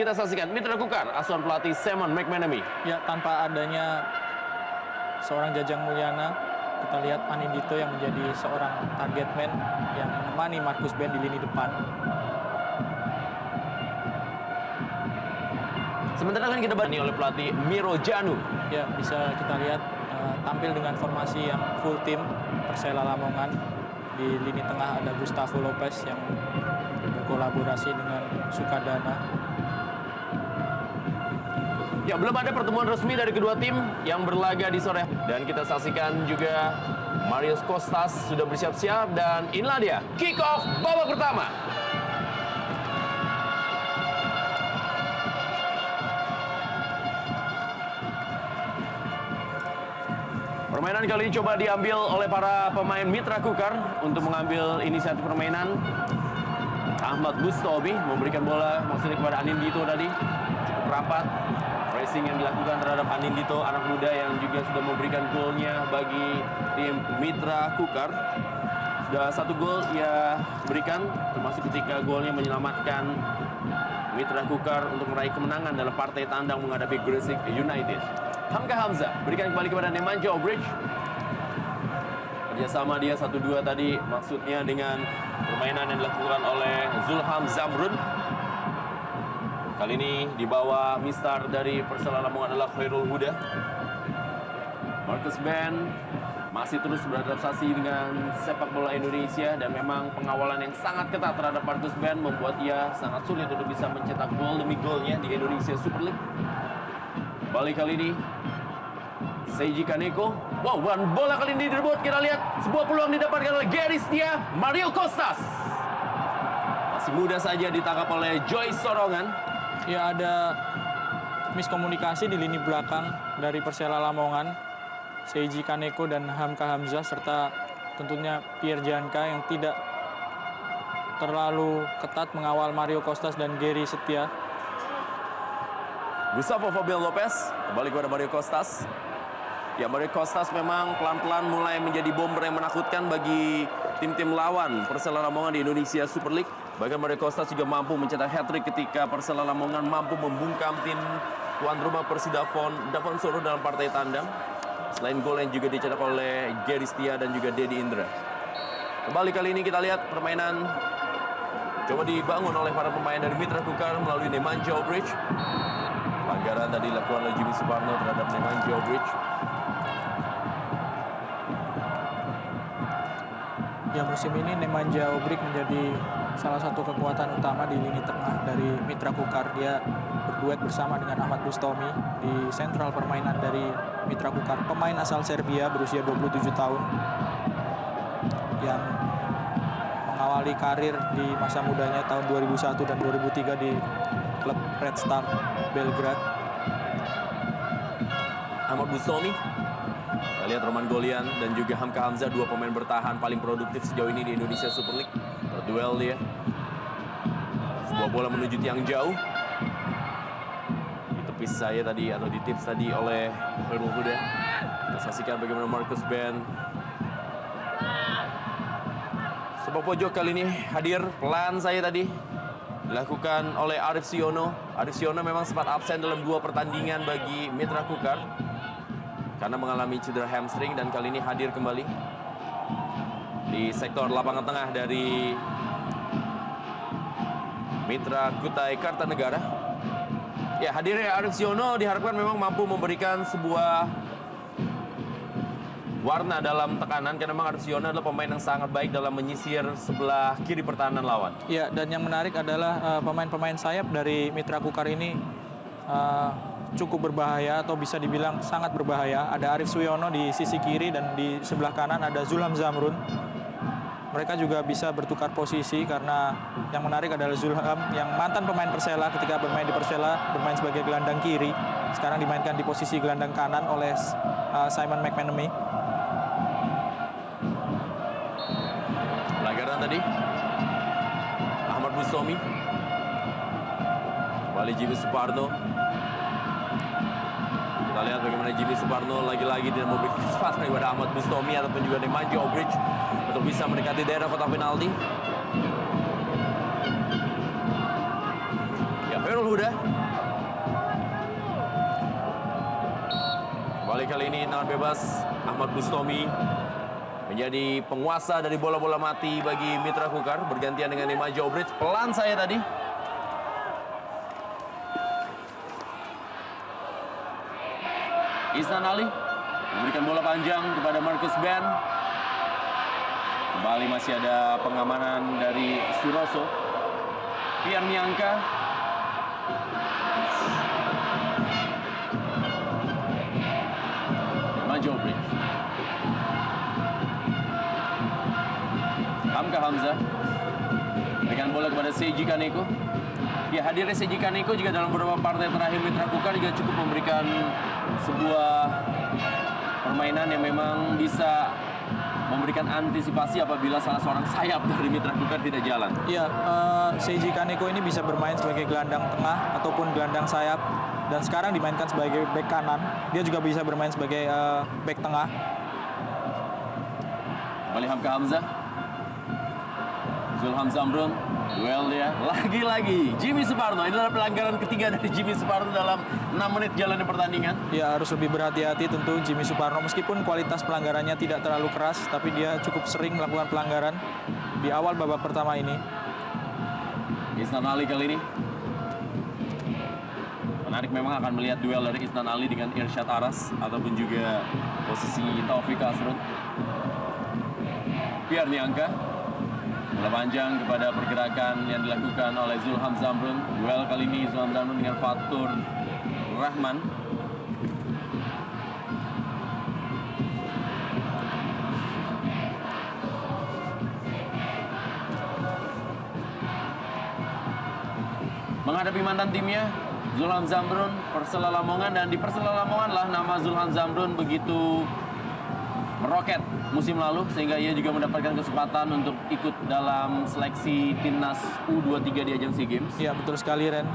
kita saksikan Mitra Kukar, asuhan pelatih Simon McManamy. Ya, tanpa adanya seorang Jajang Mulyana, kita lihat Anindito yang menjadi seorang target man yang menemani Marcus Ben di lini depan. Sementara kan kita bantu oleh pelatih Miro Janu. Ya, bisa kita lihat tampil dengan formasi yang full tim Persela Lamongan. Di lini tengah ada Gustavo Lopez yang berkolaborasi dengan Sukadana. Ya, belum ada pertemuan resmi dari kedua tim yang berlaga di sore. Dan kita saksikan juga Marius Costas sudah bersiap-siap dan inilah dia kick off babak pertama. Permainan kali ini coba diambil oleh para pemain Mitra Kukar untuk mengambil inisiatif permainan. Ahmad Bustomi memberikan bola maksudnya kepada Anindito tadi. Cukup rapat. Pressing yang dilakukan terhadap Anindito, anak muda yang juga sudah memberikan golnya bagi tim Mitra Kukar. Sudah 1 gol ia berikan, termasuk ketika golnya menyelamatkan Mitra Kukar untuk meraih kemenangan dalam partai tandang menghadapi Gresik United. Hamka Hamzah berikan kembali kepada Nemanja Obrich. Kerjasama dia 1-2 tadi, maksudnya dengan permainan yang dilakukan oleh Zulham Zamrun. Kali ini di bawah mistar dari Persela Lamongan adalah Khairul Huda. Marcus Ben masih terus beradaptasi dengan sepak bola Indonesia dan memang pengawalan yang sangat ketat terhadap Marcus Ben membuat ia sangat sulit untuk bisa mencetak gol demi golnya di Indonesia Super League. Balik kali ini Seiji Kaneko. Wow, dan bola kali ini direbut. Kita lihat sebuah peluang didapatkan oleh Gary Setia. Mario Costas masih mudah saja ditangkap oleh Joyce Sorongan. Ya, ada miskomunikasi di lini belakang dari Persela Lamongan. Seiji Kaneko dan Hamka Hamzah serta tentunya Pierre Janka yang tidak terlalu ketat mengawal Mario Costas dan Gary Setia. Gustavo Fabian Lopez kembali kepada Mario Costas. Ya, Mario Costas memang pelan-pelan mulai menjadi bomber yang menakutkan bagi tim-tim lawan Persela Lamongan di Indonesia Super League. Bahkan Mario Costas juga mampu mencetak hat-trick ketika Persela Lamongan mampu membungkam tim tuan rumah Persidafon Davon Solo dalam partai tandang. Selain gol yang juga dicetak oleh Gary Setia dan juga Dedi Indra. Kembali kali ini kita lihat permainan coba dibangun oleh para pemain dari Mitra Kukar melalui Nemanja Obrich. Pelanggaran tadi dilakukan oleh Jimmy Suparno terhadap Nemanja Obrich. Ya, musim ini Nemanja Obrich menjadi salah satu kekuatan utama di lini tengah dari Mitra Kukar. Dia berduet bersama dengan Ahmad Bustomi di sentral permainan dari Mitra Kukar. Pemain asal Serbia berusia 27 tahun yang mengawali karir di masa mudanya tahun 2001 dan 2003 di klub Red Star Belgrade. Ahmad Bustomi. Kita lihat Roman Golian dan juga Hamka Hamzah, 2 pemain bertahan paling produktif sejauh ini di Indonesia Super League. Berduel dia. Sebuah bola menuju tiang jauh. Ditepis saya tadi atau ditips tadi oleh Khairul Huda. Kita saksikan bagaimana Marcus Ben. Sebuah pojok kali ini hadir pelan saya tadi. Dilakukan oleh Arif Siono. Arif Siono memang sempat absen dalam 2 pertandingan bagi Mitra Kukar karena mengalami cedera hamstring dan kali ini hadir kembali di sektor lapangan tengah dari Mitra Kutai Kartanegara. Ya, hadirnya Arif Siono diharapkan memang mampu memberikan sebuah warna dalam tekanan karena memang Arif Siono adalah pemain yang sangat baik dalam menyisir sebelah kiri pertahanan lawan. Ya, dan yang menarik adalah pemain-pemain sayap dari Mitra Kukar ini cukup berbahaya atau bisa dibilang sangat berbahaya. Ada Arif Suyono di sisi kiri dan di sebelah kanan ada Zulham Zamrun. Mereka juga bisa bertukar posisi karena yang menarik adalah Zulham yang mantan pemain Persela ketika bermain di Persela bermain sebagai gelandang kiri. Sekarang dimainkan di posisi gelandang kanan oleh Simon McManamy. Pelanggaran tadi Ahmad Bustomi. Kembali Jimmy Suparno. Kita lihat bagaimana Jimmy Suparno lagi-lagi tidak memberikan kesempatan kepada Ahmad Bustomi ataupun juga Nemanja Obrich untuk bisa mendekati daerah kotak penalti. Ya, Khairul Hoirul Huda. Kembali kali ini tendangan bebas Ahmad Bustomi menjadi penguasa dari bola-bola mati bagi Mitra Kukar, bergantian dengan Nemanja Obric. Pelan saya tadi. Isnan Ali memberikan bola panjang kepada Marcus Ben. Kembali masih ada pengamanan dari Suroso. Pierre Niangka. Nemanja Obric. Hamka Hamzah berikan bola kepada Seiji Kaneko. Ya, hadirnya Seiji Kaneko juga dalam beberapa partai terakhir Mitra Kukar juga cukup memberikan sebuah permainan yang memang bisa memberikan antisipasi apabila salah seorang sayap dari Mitra Kukar tidak jalan. Ya, Seiji Kaneko ini bisa bermain sebagai gelandang tengah ataupun gelandang sayap, dan sekarang dimainkan sebagai bek kanan. Dia juga bisa bermain sebagai bek tengah. Kembali Hamka Hamzah. Zulham Zamrun, duel dia. Lagi-lagi Jimmy Suparno. Ini adalah pelanggaran ketiga dari Jimmy Suparno dalam 6 menit jalannya pertandingan. Ya, harus lebih berhati-hati tentu Jimmy Suparno. Meskipun kualitas pelanggarannya tidak terlalu keras, tapi dia cukup sering melakukan pelanggaran di awal babak pertama ini. Isnan Ali kali ini. Menarik memang akan melihat duel dari Isnan Ali dengan Irsyad Aras ataupun juga posisi Taufik Asrun. Pierre Niangka. Bola panjang kepada pergerakan yang dilakukan oleh Zulham Zamrun. Duel kali ini Zulham Zamrun dengan Fatur Rahman. Menghadapi mantan timnya, Zulham Zamrun, Persela Lamongan, dan di Persela Lamongan lah nama Zulham Zamrun begitu meroket musim lalu sehingga ia juga mendapatkan kesempatan untuk ikut dalam seleksi timnas U23 di ajang SEA Games. Ya, betul sekali, Ren.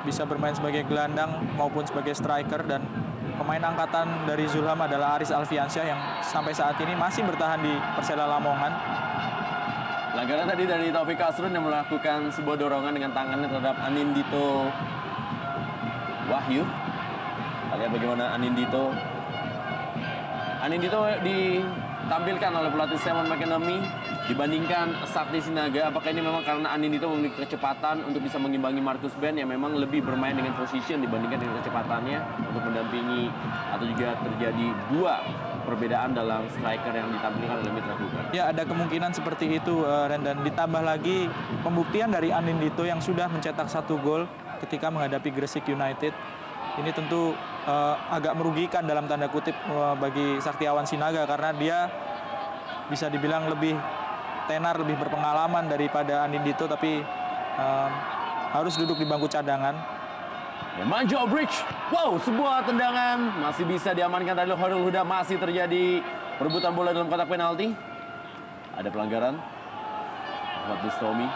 Bisa bermain sebagai gelandang maupun sebagai striker, dan pemain angkatan dari Zulham adalah Aris Alfiansyah yang sampai saat ini masih bertahan di Persela Lamongan. Pelanggaran tadi dari Taufik Asrun yang melakukan sebuah dorongan dengan tangannya terhadap Anindito Wahyu. Kita lihat bagaimana Anindito ditampilkan oleh pelatih Simon McManamy dibandingkan Sakti Sinaga. Apakah ini memang karena Anindito memiliki kecepatan untuk bisa mengimbangi Marcus Ben yang memang lebih bermain dengan position dibandingkan dengan kecepatannya untuk mendampingi, atau juga terjadi dua perbedaan dalam striker yang ditampilkan oleh Mitra Kukar? Ya, ada kemungkinan seperti itu, Ren, dan ditambah lagi pembuktian dari Anindito yang sudah mencetak 1 gol ketika menghadapi Gresik United. Ini tentu agak merugikan dalam tanda kutip bagi Saktiawan Sinaga, karena dia bisa dibilang lebih tenar, lebih berpengalaman daripada Anindito, tapi harus duduk di bangku cadangan. Nemanja Obric, wow, sebuah tendangan masih bisa diamankan dari Hoirul Huda. Masih terjadi perebutan bola dalam kotak penalti. Ada pelanggaran Ahmad Bustomi.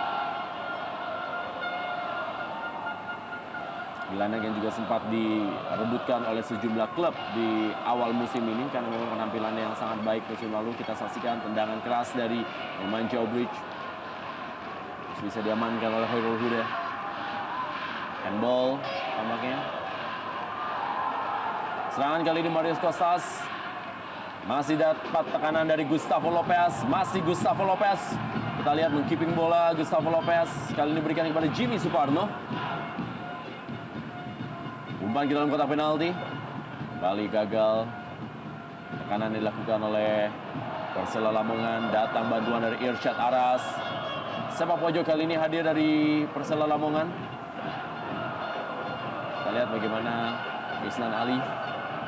Gelandang yang juga sempat direbutkan oleh sejumlah klub di awal musim ini karena memang penampilannya yang sangat baik musim lalu. Kita saksikan tendangan keras dari Nemanja Obric. Bisa diamankan oleh Hoirul Huda. Handball tampaknya. Serangan kali ini Marius Costas. Masih dapat tekanan dari Gustavo Lopez. Masih Gustavo Lopez. Kita lihat mengkeeping bola Gustavo Lopez. Kali ini berikan kepada Jimmy Suparno. Umpan ke dalam kotak penalti. Kembali gagal. Tekanan dilakukan oleh Persela Lamongan. Datang bantuan dari Irsyad Aras. Sepak pojok kali ini hadir dari Persela Lamongan. Kita lihat bagaimana Isnan Ali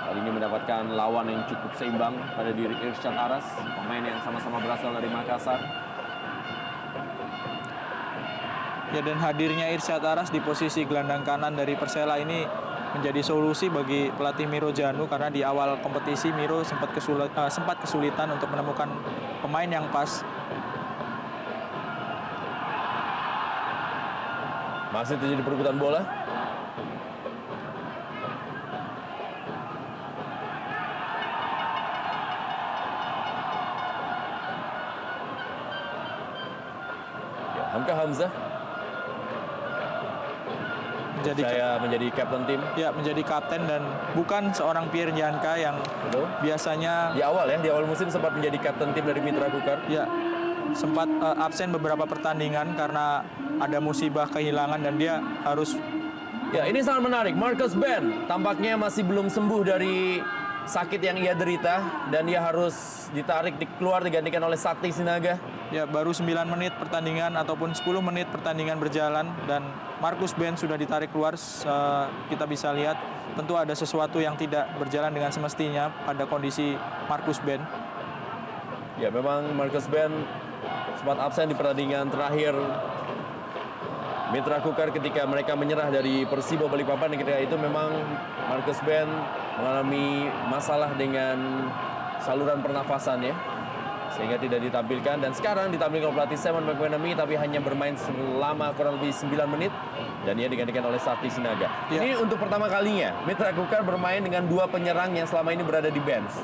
kali ini mendapatkan lawan yang cukup seimbang pada diri Irsyad Aras, pemain yang sama-sama berasal dari Makassar. Ya, dan hadirnya Irsyad Aras di posisi gelandang kanan dari Persela ini menjadi solusi bagi pelatih Miro Janu, karena di awal kompetisi Miro sempat kesulitan untuk menemukan pemain yang pas. Masih terjadi perebutan bola. Ya, Hamka Hamzah. menjadi kapten tim. Ya, menjadi kapten dan bukan seorang Pierre Njanka yang Betul. biasanya Di awal musim sempat menjadi kapten tim dari Mitra Kukar. ya sempat absen beberapa pertandingan karena ada musibah kehilangan dan dia harus. Ya, ini sangat menarik. Marcus Ben tampaknya masih belum sembuh dari sakit yang ia derita dan dia harus ditarik keluar digantikan oleh Sakti Sinaga. Ya, baru 9 menit pertandingan ataupun 10 menit pertandingan berjalan dan Marcus Ben sudah ditarik keluar. Kita bisa lihat tentu ada sesuatu yang tidak berjalan dengan semestinya pada kondisi Marcus Ben. Ya, memang Marcus Ben sempat absen di pertandingan terakhir Mitra Kukar ketika mereka menyerah dari Persibo Balikpapan. Ketika itu memang Marcus Ben mengalami masalah dengan saluran pernafasannya sehingga tidak ditampilkan, dan sekarang ditampilkan oleh pelatih Simon McManamy tapi hanya bermain selama kurang lebih 9 menit dan ia digantikan oleh Sakti Sinaga. Ya. Ini untuk pertama kalinya Mitra Kukar bermain dengan 2 penyerang yang selama ini berada di bench.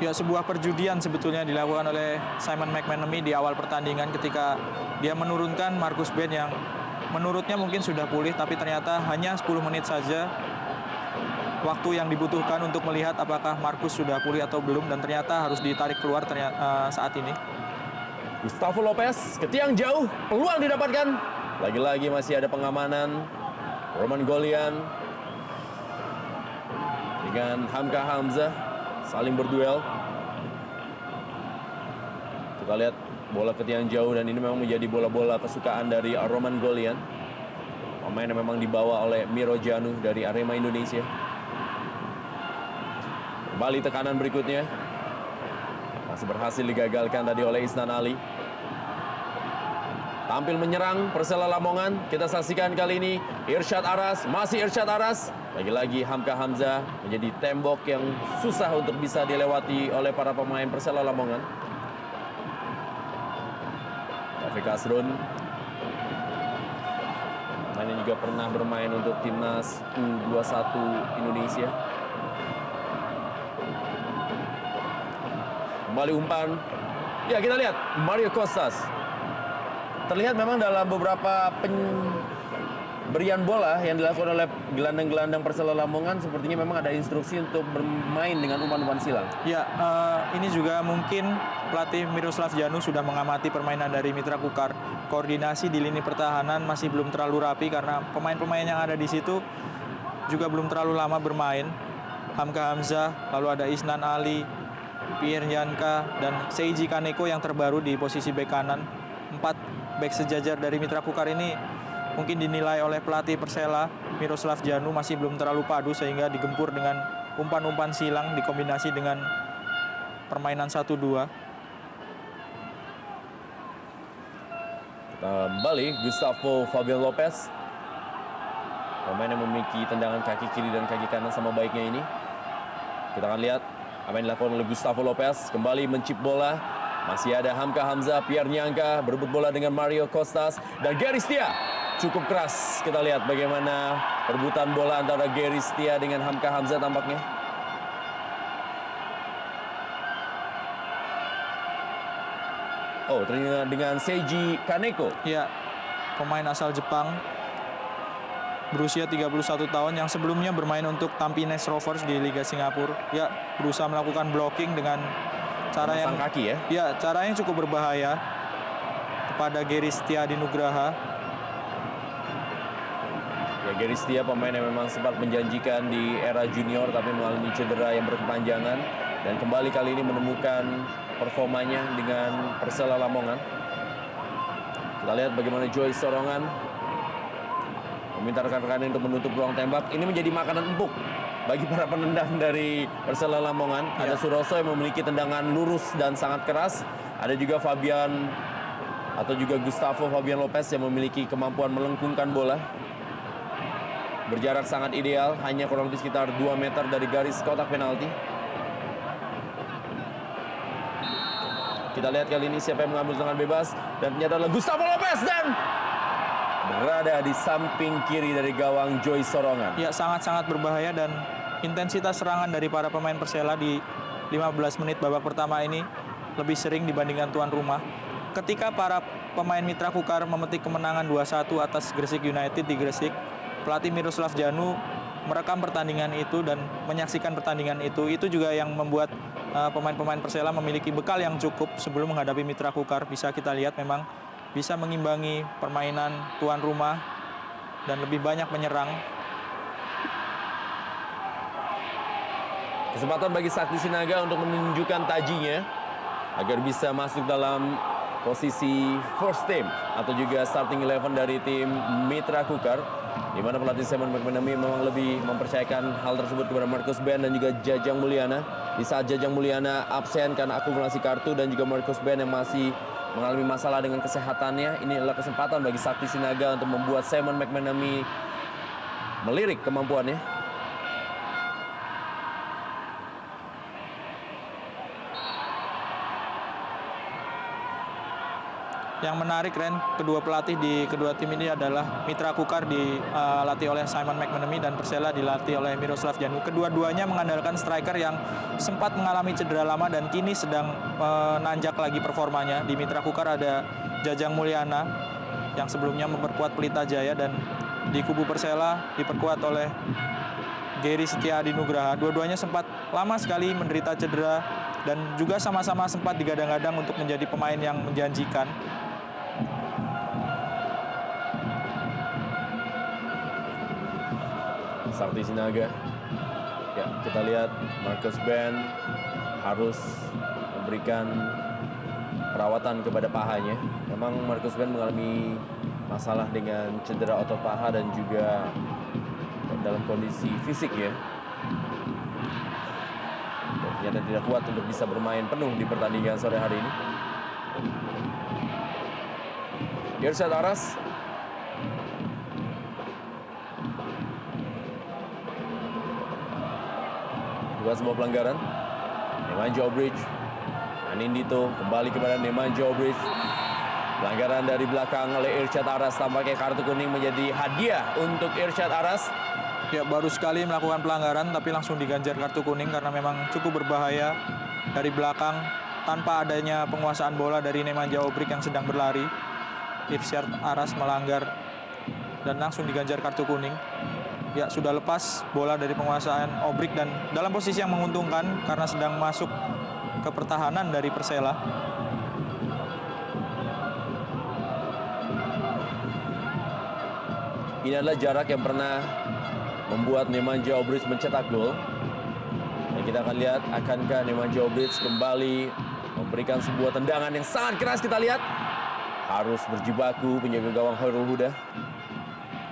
Ya, sebuah perjudian sebetulnya dilakukan oleh Simon McManamy di awal pertandingan ketika dia menurunkan Marcus Ben yang menurutnya mungkin sudah pulih, tapi ternyata hanya 10 menit saja waktu yang dibutuhkan untuk melihat apakah Marcus sudah pulih atau belum, dan ternyata harus ditarik keluar saat ini. Gustavo Lopez ke tiang jauh, peluang didapatkan. Lagi-lagi masih ada pengamanan. Roman Golian dengan Hamka Hamzah saling berduel. Kita lihat bola ke tiang jauh dan ini memang menjadi bola-bola kesukaan dari Roman Golian. Pemain yang memang dibawa oleh Miro Janu dari Arema Indonesia. Kembali tekanan berikutnya. Masih berhasil digagalkan tadi oleh Isnan Ali. Tampil menyerang Persela Lamongan. Kita saksikan kali ini Irsyad Aras, masih Irsyad Aras. Lagi-lagi Hamka Hamzah menjadi tembok yang susah untuk bisa dilewati oleh para pemain Persela Lamongan. Taufik Asrun, pemain yang juga pernah bermain untuk timnas U21 Indonesia. Kembali umpan. Ya, kita lihat Mario Costas. Terlihat memang dalam beberapa pemberian bola yang dilakukan oleh gelandang-gelandang Persela Lamongan sepertinya memang ada instruksi untuk bermain dengan umpan-umpan silang. Ya, ini juga mungkin pelatih Miroslav Janu sudah mengamati permainan dari Mitra Kukar. Koordinasi di lini pertahanan masih belum terlalu rapi karena pemain-pemain yang ada di situ juga belum terlalu lama bermain. Hamka Hamzah, lalu ada Isnan Ali, Pierre Njanka, dan Seiji Kaneko yang terbaru di posisi bek kanan. 4 bek sejajar dari Mitra Kukar ini mungkin dinilai oleh pelatih Persela Miroslav Janu masih belum terlalu padu sehingga digempur dengan umpan-umpan silang dikombinasi dengan permainan 1-2. Kembali Gustavo Fabian Lopez, pemain yang memiliki tendangan kaki kiri dan kaki kanan sama baiknya ini. Kita akan lihat apa yang dilakukan oleh Gustavo Lopez. Kembali mencip bola. Masih ada Hamka Hamzah, Pierre Njanka berebut bola dengan Mario Costas dan Gary Setia. Cukup keras. Kita lihat bagaimana perebutan bola antara Gary Setia dengan Hamka Hamzah tampaknya. Oh, ternyata dengan Seiji Kaneko. Ya, pemain asal Jepang berusia 31 tahun yang sebelumnya bermain untuk Tampines Rovers di Liga Singapura. Ya, berusaha melakukan blocking dengan cara yang kaki ya. Ya, cara yang cukup berbahaya kepada Gary Setia di Nugraha. Ya, Gary Setia pemain yang memang sempat menjanjikan di era junior tapi mengalami cedera yang berkepanjangan dan kembali kali ini menemukan performanya dengan Persela Lamongan. Kita lihat bagaimana Joy Sorongan meminta rekan-rekannya untuk menutup ruang tembak. Ini menjadi makanan empuk bagi para penendang dari Persela Lamongan. Ada Suroso yang memiliki tendangan lurus dan sangat keras. Ada juga Fabian atau juga Gustavo Fabian Lopez yang memiliki kemampuan melengkungkan bola. Berjarak sangat ideal, hanya kurang lebih sekitar 2 meter dari garis kotak penalti. Kita lihat kali ini siapa yang mengambil tendangan bebas. Dan ternyata adalah Gustavo Lopez dan berada di samping kiri dari gawang Joy Sorongan. Ya, sangat-sangat berbahaya dan intensitas serangan dari para pemain Persela di 15 menit babak pertama ini lebih sering dibandingkan tuan rumah. Ketika para pemain Mitra Kukar memetik kemenangan 2-1 atas Gresik United di Gresik, pelatih Miroslav Janu merekam pertandingan itu dan menyaksikan pertandingan itu juga yang membuat pemain-pemain Persela memiliki bekal yang cukup sebelum menghadapi Mitra Kukar. Bisa kita lihat memang bisa mengimbangi permainan tuan rumah dan lebih banyak menyerang. Kesempatan bagi Sakti Sinaga untuk menunjukkan tajinya agar bisa masuk dalam posisi first team atau juga starting 11 dari tim Mitra Kukar, di mana pelatih Simon McManamy memang lebih mempercayakan hal tersebut kepada Marcus Ben dan juga Jajang Mulyana. Di saat Jajang Mulyana absen karena akumulasi kartu dan juga Marcus Ben yang masih mengalami masalah dengan kesehatannya, ini adalah kesempatan bagi Sakti Sinaga untuk membuat Simon McManamy melirik kemampuannya. Yang menarik, Ren, kedua pelatih di kedua tim ini adalah Mitra Kukar dilatih oleh Simon McManamy dan Persela dilatih oleh Miroslav Janu. Kedua-duanya mengandalkan striker yang sempat mengalami cedera lama dan kini sedang menanjak lagi performanya. Di Mitra Kukar ada Jajang Mulyana yang sebelumnya memperkuat Pelita Jaya, dan di kubu Persela diperkuat oleh Gary Setiadi Nugraha. Dua-duanya sempat lama sekali menderita cedera dan juga sama-sama sempat digadang-gadang untuk menjadi pemain yang menjanjikan. Sakti Sinaga. Ya, kita lihat Marcus Ben harus memberikan perawatan kepada pahanya. Memang Marcus Ben mengalami masalah dengan cedera otot paha dan juga dalam kondisi fisik ya. Dan ternyata tidak kuat untuk bisa bermain penuh di pertandingan sore hari ini. Irsyad Aras. Bukan sebuah pelanggaran. Nemanja Obric. Anindito kembali kepada Nemanja Obric. Pelanggaran dari belakang oleh Irsyad Aras. Tampaknya kartu kuning menjadi hadiah untuk Irsyad Aras. Ya, baru sekali melakukan pelanggaran tapi langsung diganjar kartu kuning karena memang cukup berbahaya dari belakang tanpa adanya penguasaan bola dari Nemanja Obric yang sedang berlari. Irsyad Aras melanggar dan langsung diganjar kartu kuning. Ya, sudah lepas bola dari penguasaan Obric dan dalam posisi yang menguntungkan karena sedang masuk ke pertahanan dari Persela. Ini adalah jarak yang pernah membuat Nemanja Obric mencetak gol. Dan kita akan lihat akankah Nemanja Obric kembali memberikan sebuah tendangan yang sangat keras. Kita lihat harus berjibaku penjaga gawang Khairul Huda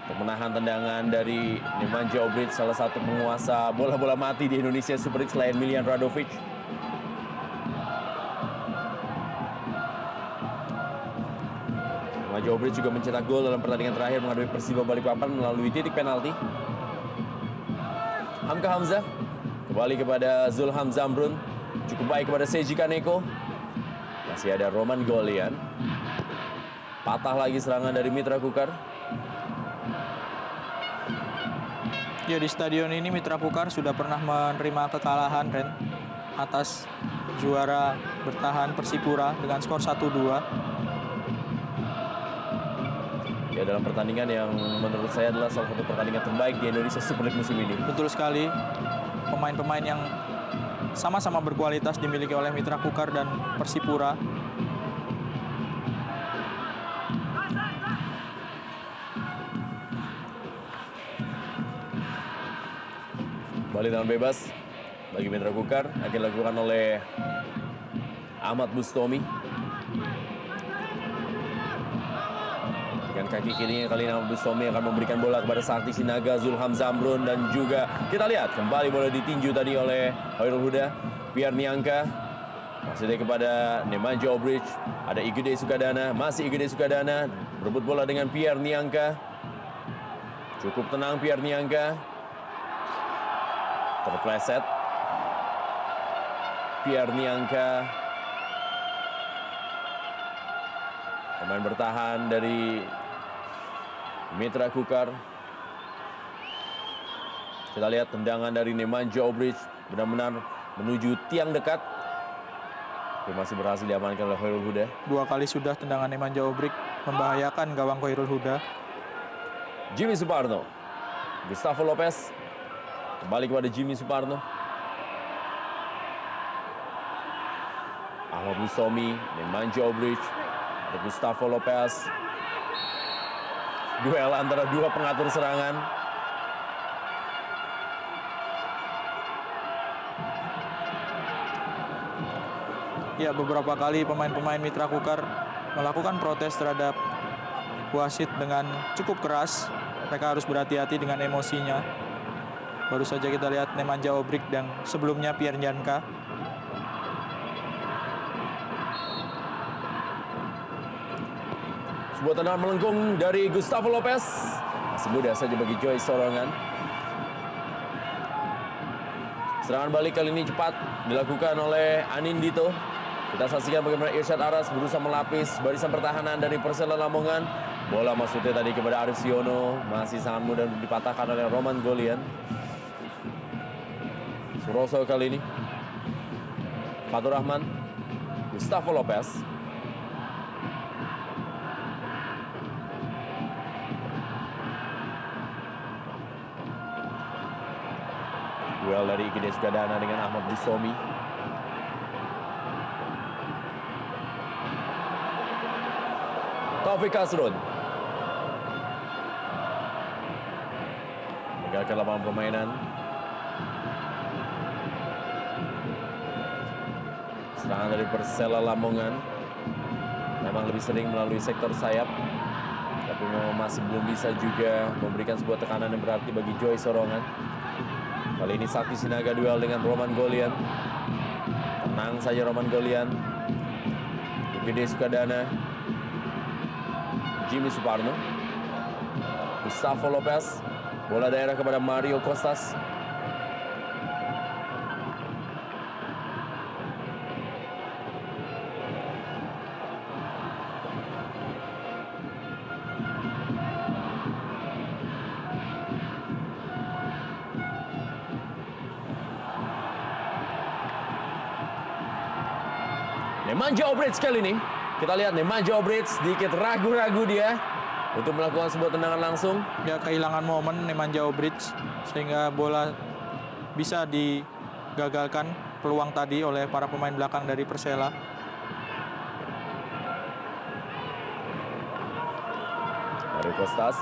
untuk menahan tendangan dari Nemanja Obric, salah satu penguasa bola-bola mati di Indonesia Super League selain Miljan Radovic. Nemanja Obric juga mencetak gol dalam pertandingan terakhir menghadapi Persiba Balikpapan melalui titik penalti. Hamka Hamzah kembali kepada Zulham Zamrun, cukup baik kepada Seiji Kaneko. Masih ada Roman Golian. Patah lagi serangan dari Mitra Kukar. Ya, di stadion ini Mitra Kukar sudah pernah menerima kekalahan, Ren, atas juara bertahan Persipura dengan skor 1-2. Ya, dalam pertandingan yang menurut saya adalah salah satu pertandingan terbaik di Indonesia Super League musim ini. Betul sekali. Pemain-pemain yang sama-sama berkualitas dimiliki oleh Mitra Kukar dan Persipura. Kembali dengan bebas bagi Mitra Kukar akan dilakukan oleh Ahmad Bustomi. Dengan kaki kirinya kali ini Ahmad Bustomi akan memberikan bola kepada Sakti Sinaga, Zulham Zamrun, dan juga kita lihat kembali bola ditinju tadi oleh Khairul Huda. Pierre Niangka masih kepada Nemanja Obric. Ada Igede Sukadana, masih Igede Sukadana berebut bola dengan Pierre Niangka. Cukup tenang Pierre Niangka. Terpleset Pierre Niangka, pemain bertahan dari Mitra Kukar. Kita lihat tendangan dari Nemanja Obric benar-benar menuju tiang dekat, tapi masih berhasil diamankan oleh Khairul Huda. 2 kali sudah tendangan Nemanja Obric membahayakan gawang Khairul Huda. Jimmy Suparno Gustavo Lopez. Kembali kepada Jimmy Suparno. Ahmad Bustomi, Nemanja Obric, ada Gustavo Lopez. Duel antara dua pengatur serangan. Ya, beberapa kali pemain-pemain Mitra Kukar melakukan protes terhadap wasit dengan cukup keras. Mereka harus berhati-hati dengan emosinya. Baru saja kita lihat Nemanja Obric dan sebelumnya Pierre Njanka. Sebuah tendangan melengkung dari Gustavo Lopez. Masih mudah saja bagi Joy Sorongan. Serangan balik kali ini cepat dilakukan oleh Anindito. Kita saksikan bagaimana Irsyad Aras berusaha melapis barisan pertahanan dari Persela Lamongan. Bola maksudnya tadi kepada Arif Siono. Masih sangat mudah dipatahkan oleh Roman Golian. Suroso kali ini. Fatur Rahman. Gustavo Lopez. Duel dari IGD Sukadana dengan Ahmad Bustomi. Taufik Kasrun. Meninggalkan lapangan permainan. Serangan dari Persela Lamongan. Memang lebih sering melalui sektor sayap. Tapi memang masih belum bisa juga memberikan sebuah tekanan yang berarti bagi Joy Sorongan. Kali ini Sakti Sinaga duel dengan Roman Golian. Tenang saja Roman Golian. IGD Sukadana. Jimmy Suparno. Gustavo Lopez. Bola daerah kepada Mario Costas. Nemanja Obric kali ini. Kita lihat Nemanja Obric sedikit ragu-ragu dia untuk melakukan sebuah tendangan langsung. Ya, kehilangan momen Nemanja Obric sehingga bola bisa digagalkan peluang tadi oleh para pemain belakang dari Persela. Mario Costas.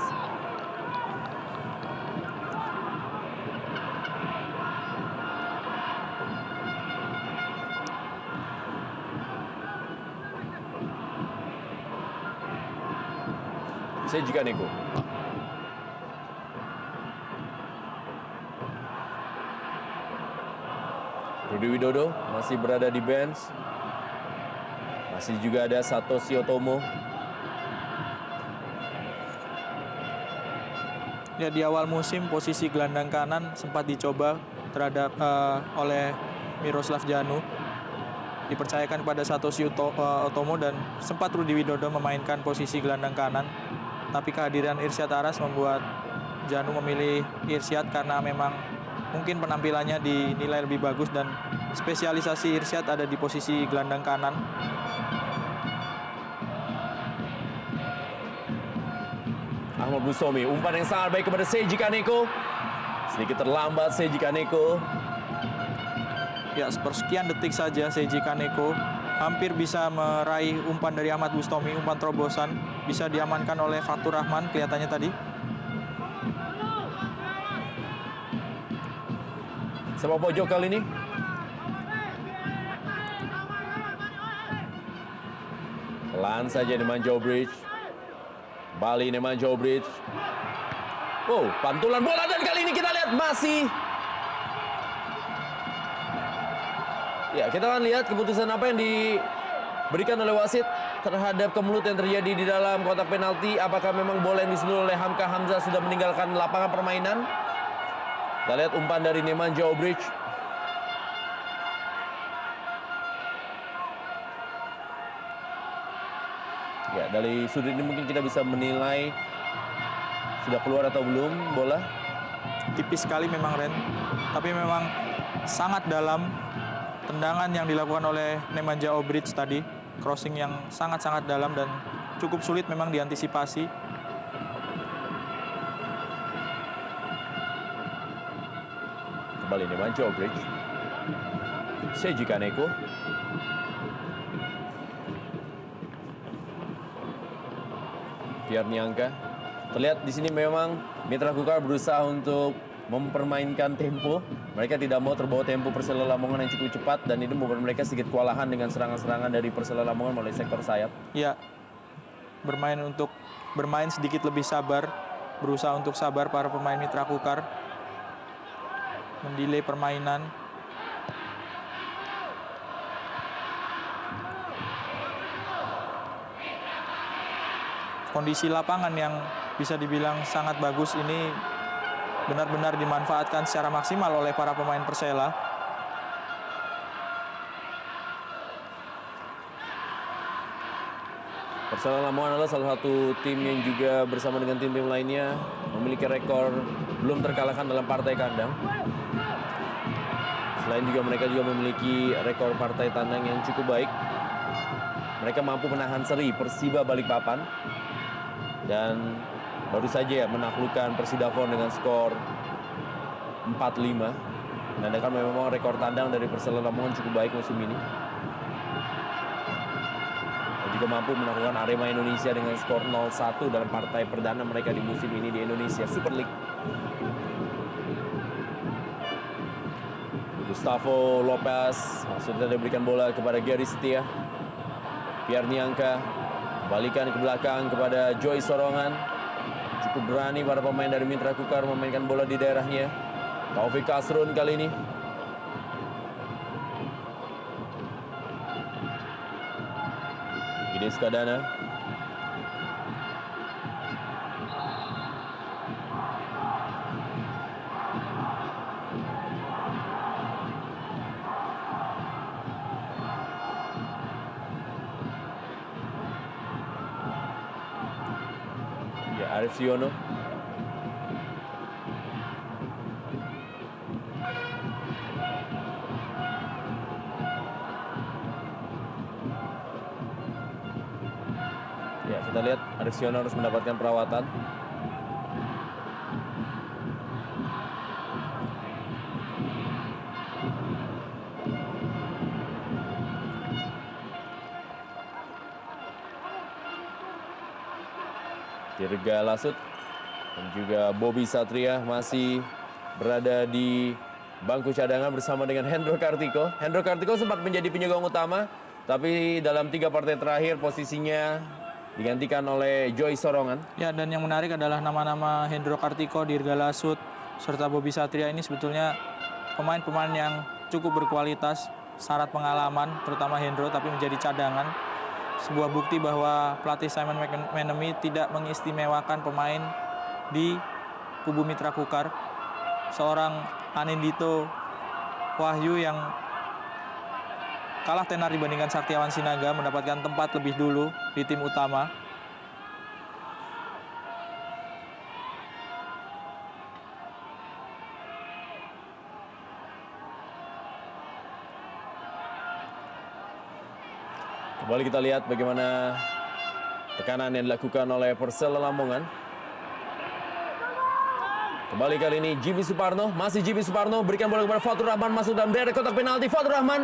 Seji Kaneko. Rudi Widodo masih berada di bench. Masih juga ada Satoshi Otomo. Ya, di awal musim posisi gelandang kanan sempat dicoba terhadap oleh Miroslav Janu. Dipercayakan pada Satoshi Otomo dan sempat Rudi Widodo memainkan posisi gelandang kanan. Tapi kehadiran Irsyad Aras membuat Janu memilih Irsyad karena memang mungkin penampilannya dinilai lebih bagus dan spesialisasi Irsyad ada di posisi gelandang kanan. Ahmad Bustomi, umpan yang sangat baik kepada Seji Kaneko. Sedikit terlambat Seji Kaneko. Ya, sepersekian detik saja Seji Kaneko hampir bisa meraih umpan dari Ahmad Bustomi, umpan terobosan. Bisa diamankan oleh Fatur Rahman kelihatannya tadi. Sepak pojok kali ini. Pelan saja Nemanja Obric. Bali Nemanja Obric. Wow, pantulan bola dan kali ini kita lihat masih. Ya, kita akan lihat keputusan apa yang diberikan oleh wasit terhadap kemelut yang terjadi di dalam kotak penalti. Apakah memang bola yang disentuh oleh Hamka Hamzah sudah meninggalkan lapangan permainan? Kita lihat umpan dari Nemanja Obric. Ya, dari sudut ini mungkin kita bisa menilai sudah keluar atau belum bola. Tipis sekali memang Ren, tapi memang sangat dalam tendangan yang dilakukan oleh Nemanja Obric tadi. Crossing yang sangat-sangat dalam dan cukup sulit memang diantisipasi. Kembali Nemanja Obrich. Seiji Kaneko. Pierre Niangka. Terlihat di sini memang Mitra Kukar berusaha untuk mempermainkan tempo. Mereka tidak mau terbawa tempo Persela Lamongan yang cukup cepat dan itu membuat mereka sedikit kewalahan dengan serangan-serangan dari Persela Lamongan melalui sektor sayap. Ya, bermain sedikit lebih sabar, berusaha untuk sabar para pemain Mitra Kukar, mendelay permainan. Kondisi lapangan yang bisa dibilang sangat bagus ini benar-benar dimanfaatkan secara maksimal oleh para pemain Persela. Persela Lamongan adalah salah satu tim yang juga bersama dengan tim-tim lainnya memiliki rekor belum terkalahkan dalam partai kandang. Selain juga mereka juga memiliki rekor partai tandang yang cukup baik. Mereka mampu menahan seri Persiba Balikpapan dan baru saja menaklukkan Persidafon dengan skor 4-5. Menandakan memang rekor tandang dari Persela Lamongan cukup baik musim ini. Dan juga mampu menaklukkan Arema Indonesia dengan skor 0-1 dalam partai perdana mereka di musim ini di Indonesia Super League. Gustavo Lopez sudah diberikan bola kepada Gary Setia. Pierre Niangka balikan ke belakang kepada Joy Sorongan. Cukup berani para pemain dari Mitra Kukar memainkan bola di daerahnya. Taufik Kasrun kali ini. Ide Skadana. Arif Siono. Ya, kita lihat Arif Siono harus mendapatkan perawatan. Dirga Lasut dan juga Bobby Satria masih berada di bangku cadangan bersama dengan Hendro Kartiko. Hendro Kartiko sempat menjadi penyokong utama, tapi dalam 3 partai terakhir posisinya digantikan oleh Joy Sorongan. Ya, dan yang menarik adalah nama-nama Hendro Kartiko, Dirga Lasut, serta Bobby Satria ini sebetulnya pemain-pemain yang cukup berkualitas, syarat pengalaman, terutama Hendro, tapi menjadi cadangan. Sebuah bukti bahwa pelatih Simon McManamy tidak mengistimewakan pemain di kubu Mitra Kukar. Seorang Anindito Wahyu yang kalah tenar dibandingkan Saktiawan Sinaga mendapatkan tempat lebih dulu di tim utama. Kembali kita lihat bagaimana tekanan yang dilakukan oleh Persela Lamongan. Kembali kali ini Jimmy Suparno, masih Jimmy Suparno berikan bola kepada Fatur Rahman, masuk dalam daerah kotak penalti. Fatur Rahman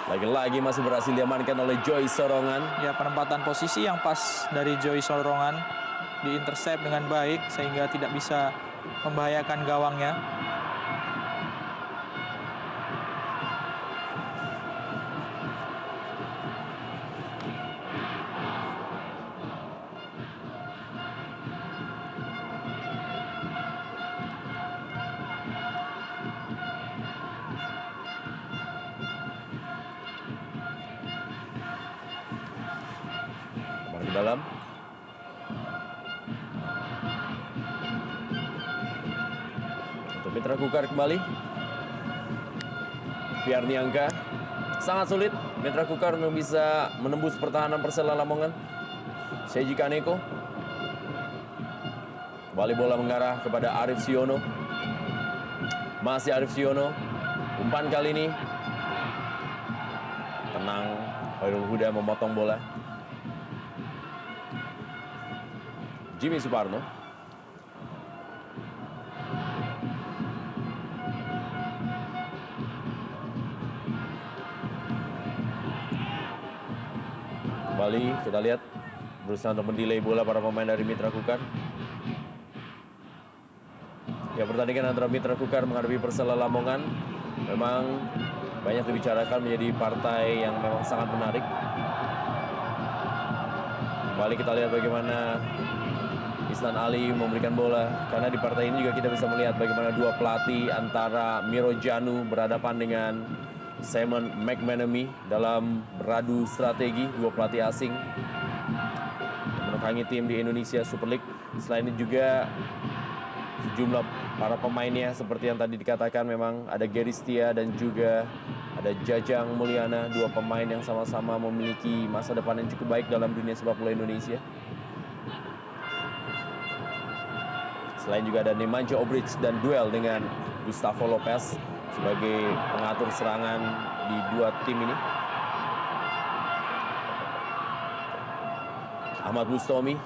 lagi-lagi masih berhasil diamankan oleh Joy Sorongan. Ya, penempatan posisi yang pas dari Joy Sorongan, diintersep dengan baik sehingga tidak bisa membahayakan gawangnya. Di dalam untuk Mitra Kukar kembali. Pierre Niangka sangat sulit Mitra Kukar untuk bisa menembus pertahanan Persela Lamongan. Seiji Kaneko kembali, bola mengarah kepada Arif Siono. Masih Arif Siono, umpan kali ini tenang, Khairul Huda memotong bola. Jimmy Suparno. kembali kita lihat berusaha untuk mendelay bola para pemain dari Mitra Kukar. Ya, pertandingan antara Mitra Kukar menghadapi Persela Lamongan memang banyak dibicarakan, menjadi partai yang memang sangat menarik. Kembali kita lihat bagaimana Isnan Ali memberikan bola, karena di partai ini juga kita bisa melihat bagaimana dua pelatih antara Miro Janu berhadapan dengan Simon McManamy dalam beradu strategi, dua pelatih asing menekangi tim di Indonesia Super League. Selain itu juga sejumlah para pemainnya seperti yang tadi dikatakan, memang ada Gary Setia dan juga ada Jajang Mulyana, dua pemain yang sama-sama memiliki masa depan yang cukup baik dalam dunia sepak bola Indonesia. Selain juga ada Nemanja Obric dan duel dengan Gustavo Lopez sebagai pengatur serangan di dua tim ini. Ahmad Bustomi,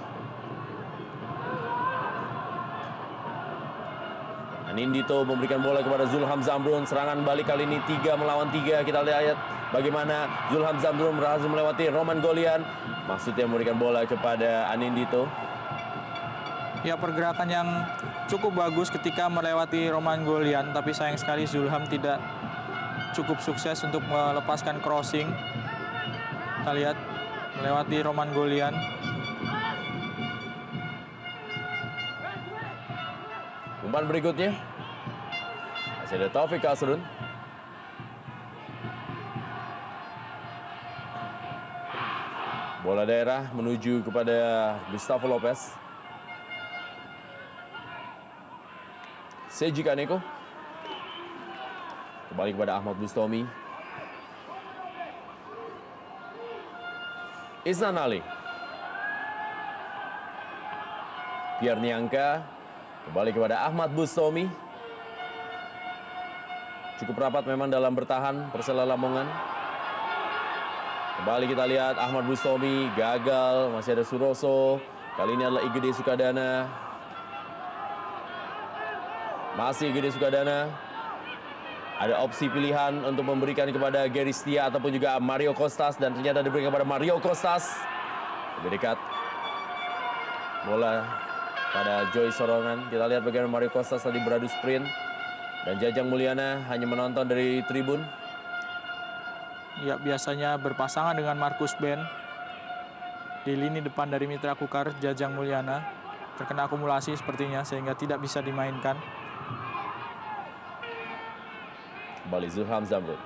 Anindito memberikan bola kepada Zulham Zamrun. Serangan balik kali ini 3 melawan 3. Kita lihat bagaimana Zulham Zamrun berhasil melewati Roman Golian. Maksudnya memberikan bola kepada Anindito. Ya, pergerakan yang cukup bagus ketika melewati Roman Golian, tapi sayang sekali Zulham tidak cukup sukses untuk melepaskan crossing. Kita lihat melewati Roman Golian. Umpan berikutnya masih ada Taufik Kasrun. Bola daerah menuju kepada Gustavo Lopez. Seji Kaneko kembali kepada Ahmad Bustomi. Isnan Ali, Pierre Niangka kembali kepada Ahmad Bustomi. Cukup rapat memang dalam bertahan Persela Lamongan. Kembali kita lihat Ahmad Bustomi gagal, masih ada Suroso. Kali ini adalah Igede Sukadana. Masih Igede Sukadana. Ada opsi pilihan untuk memberikan kepada Gary Setia ataupun juga Mario Costas, dan ternyata diberikan kepada Mario Costas. Lebih dekat. Bola pada Joy Sorongan. Kita lihat bagaimana Mario Costas tadi beradu sprint. Dan Jajang Mulyana hanya menonton dari tribun. Ya, biasanya berpasangan dengan Markus Ben. Di lini depan dari Mitra Kukar, Jajang Mulyana terkena akumulasi sepertinya sehingga tidak bisa dimainkan. Kembali Zulham Zamrun.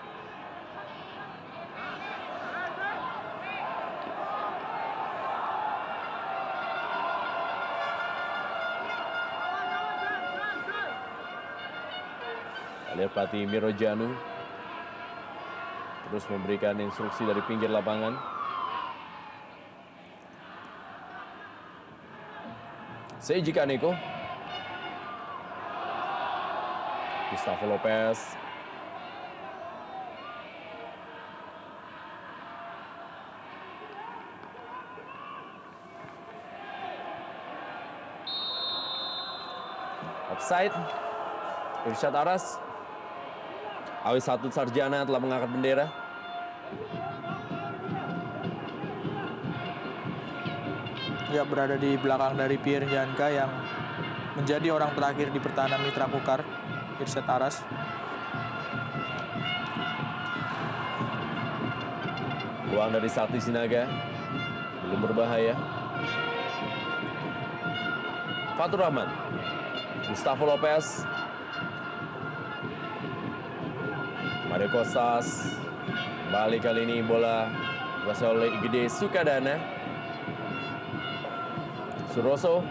Lihat pelatih Miro Janu terus memberikan instruksi dari pinggir lapangan. Seiji Kaneko, Gustavo Lopez, offside. Irsyad Aras. Awi Satut Sarjana telah mengangkat bendera. Ya, berada di belakang dari Pierre Niangka yang menjadi orang terakhir di pertahanan Mitra Kukar, Irsyad Aras. Peluang dari Sakti Sinaga belum berbahaya. Fatur Rahman, Gustavo Lopez, Mario Costas. Balik kali ini bola dikuasai oleh Igede Sukadana. Suroso.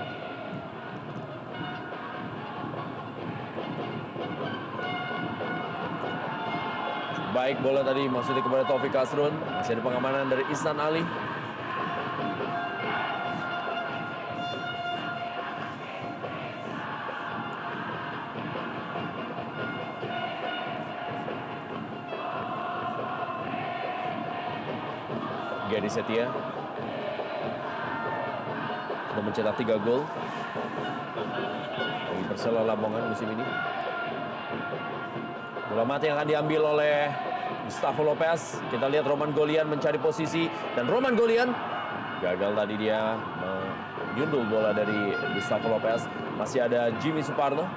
Baik bola tadi maksudnya kepada Taufik Kasrun. Masih ada pengamanan dari Isnan Ali. Gary Setia sudah mencetak 3 gol bagi Persela Lamongan musim ini. Bola mati yang akan diambil oleh Gustavo Lopez. Kita lihat Roman Golian mencari posisi, dan Roman Golian Gagal tadi dia menyundul bola dari Gustavo Lopez. Masih ada Jimmy Suparno.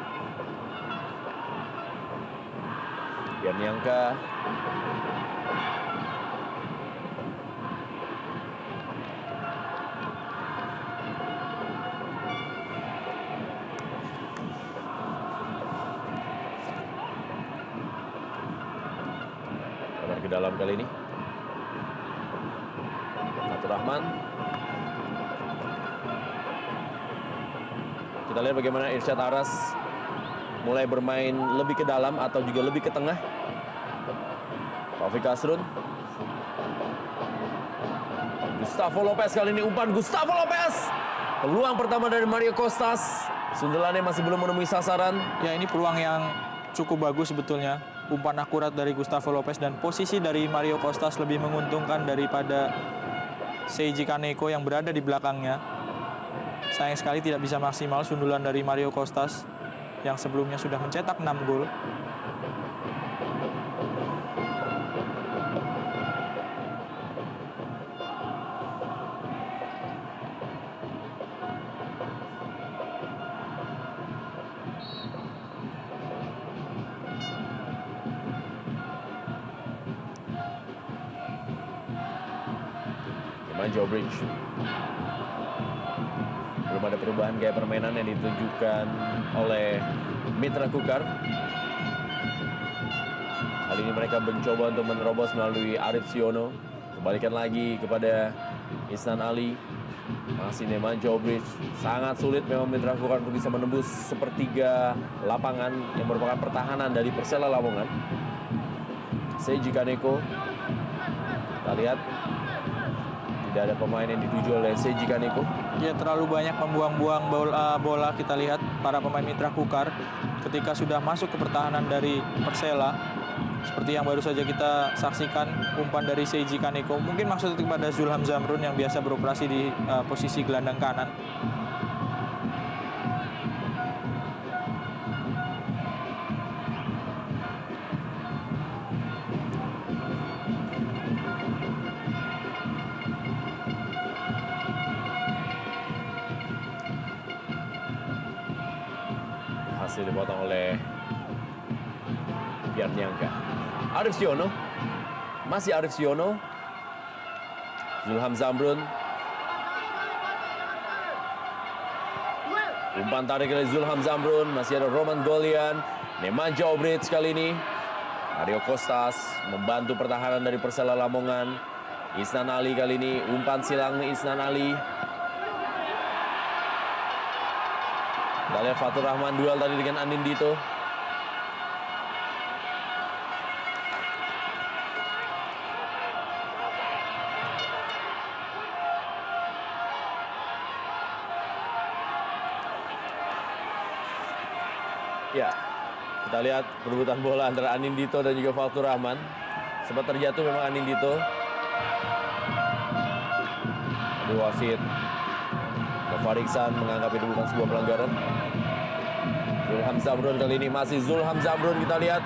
Piernianka. Ke dalam kali ini. Fatur Rahman. Kita lihat bagaimana Irsyad Aras mulai bermain lebih ke dalam atau juga lebih ke tengah. Taufik Asrun. Gustavo Lopez kali ini umpan Gustavo Lopez. Peluang pertama dari Mario Costas. Sundulannya masih belum menemui sasaran. Ya, ini peluang yang cukup bagus sebetulnya. Umpan akurat dari Gustavo Lopez dan posisi dari Mario Costas lebih menguntungkan daripada Seiji Kaneko yang berada di belakangnya. Sayang sekali tidak bisa maksimal sundulan dari Mario Costas yang sebelumnya sudah mencetak 6 gol. Joe Bridge. Belum ada perubahan gaya permainan yang ditunjukkan oleh Mitra Kukar. Kali ini mereka mencoba untuk menerobos melalui Arif Siono. Kembalikan lagi kepada Isnan Ali. Masih Nemanja Bridge. Sangat sulit memang Mitra Kukar untuk bisa menembus sepertiga lapangan yang merupakan pertahanan dari Persela Lamongan. Seiji Kaneko. Kita lihat. Tidak ada pemain yang dituju oleh Seiji Kaneko. Ya, terlalu banyak membuang-buang bola kita lihat para pemain Mitra Kukar ketika sudah masuk ke pertahanan dari Persela. Seperti yang baru saja kita saksikan umpan dari Seiji Kaneko. Mungkin maksudnya kepada Zulham Zamrun yang biasa beroperasi di posisi gelandang kanan. Hasil dipotong oleh Piernianka. Arif Siono. Masih Arif Siono. Zulham Zamrun. Umpan tarik dari Zulham Zamrun. Masih ada Roman Golian. Nemanja Bridge kali ini. Mario Costas membantu pertahanan dari Persela Lamongan. Isnan Ali kali ini. Umpan silang Isnan Ali. Kita lihat Fatur Rahman duel tadi dengan Anindito. Ya, kita lihat perebutan bola antara Anindito dan juga Fatur Rahman. Sempat terjatuh memang Anindito. Aduh, wasit Nova Iksan menganggap itu bukan sebuah pelanggaran. Zulham Zamrun kali ini masih Zulham Zamrun, kita lihat.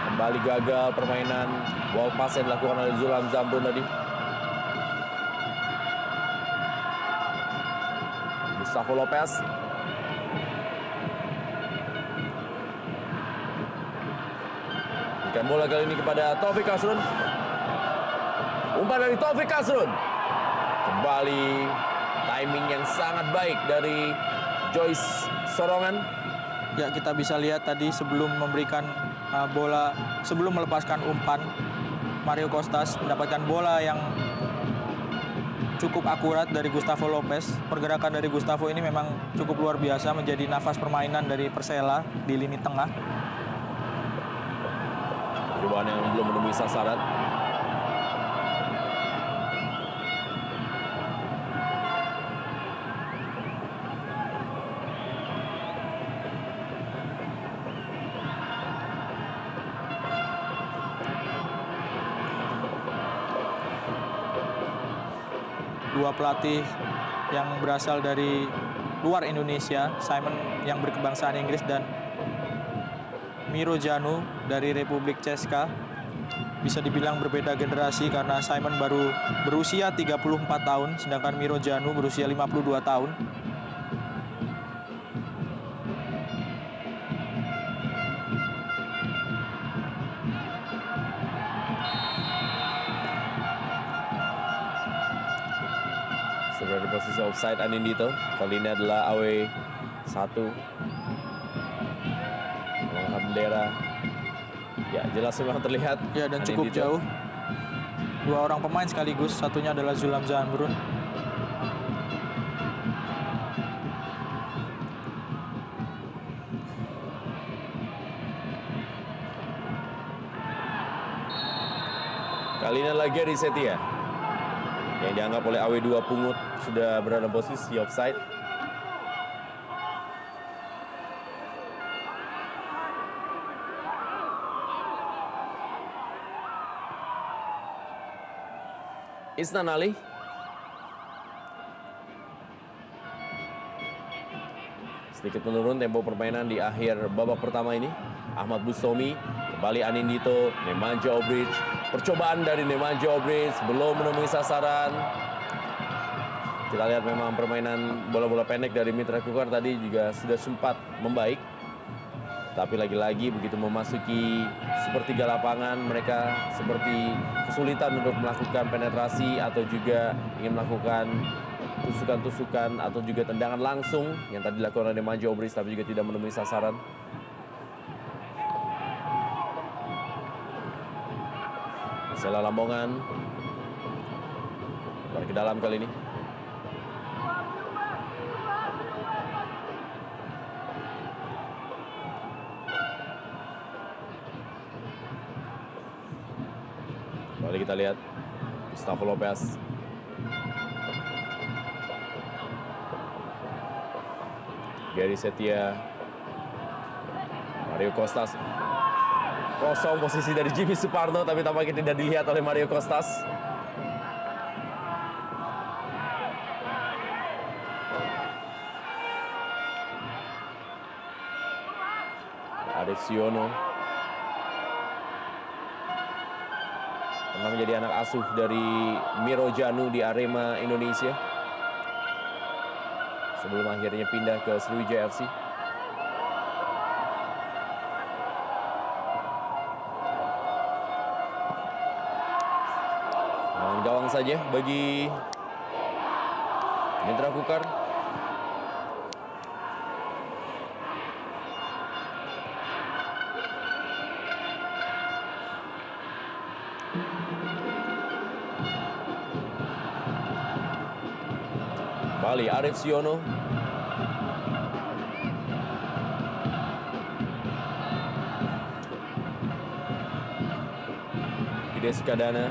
Kembali gagal permainan wall pass yang dilakukan oleh Zulham Zamrun tadi. Gustavo Lopez. Berikan bola kali ini kepada Taufik Asrun. Umpan dari Taufik Asrun. Kembali timing yang sangat baik dari Joyce Sorongan. Ya, kita bisa lihat tadi sebelum memberikan bola, sebelum melepaskan umpan, Mario Costas mendapatkan bola yang cukup akurat dari Gustavo Lopez. Pergerakan dari Gustavo ini memang cukup luar biasa, menjadi nafas permainan dari Persela di lini tengah. Perubahan yang belum menemui sasaran. Dua pelatih yang berasal dari luar Indonesia, Simon yang berkebangsaan Inggris dan Miro Janu dari Republik Ceska. bisa dibilang berbeda generasi karena Simon baru berusia 34 tahun, sedangkan Miro Janu berusia 52 tahun. Sudah di posisi offside Anindito. Kali ini adalah AW 1. Mengangkat bendera. Ya, jelas memang terlihat. Ya, dan cukup Anindito jauh. Dua orang pemain sekaligus, satunya adalah Zulam Zahambrun. Kali ini adalah Gary Setia yang dianggap oleh AW2 pungut sudah berada dalam posisi offside. Isnan Ali. Sedikit menurun tempo permainan di akhir babak pertama ini. Ahmad Bustomi, kembali Anindito, Nemanja Obric. Percobaan dari Nemanja Obric belum menemui sasaran. Kita lihat memang permainan bola-bola pendek dari Mitra Kukar tadi juga sudah sempat membaik. Tapi lagi-lagi begitu memasuki sepertiga lapangan, mereka seperti kesulitan untuk melakukan penetrasi atau juga ingin melakukan tusukan-tusukan atau juga tendangan langsung yang tadi dilakukan oleh Nemanja Obric tapi juga tidak menemui sasaran. Persela Lamongan kembali ke dalam kali ini. Kembali kita lihat Gustavo Lopez. Gary Setia. Mario Costas. Kosong posisi dari Jimmy Suparno, tapi tampaknya tidak dilihat oleh Mario Costas. Arif Siono pernah menjadi anak asuh dari Miro Janu di Arema Indonesia sebelum akhirnya pindah ke Sriwijaya FC. Gawang saja bagi Mitra Kukar. Bali Arif Siono. Gide Sukadana.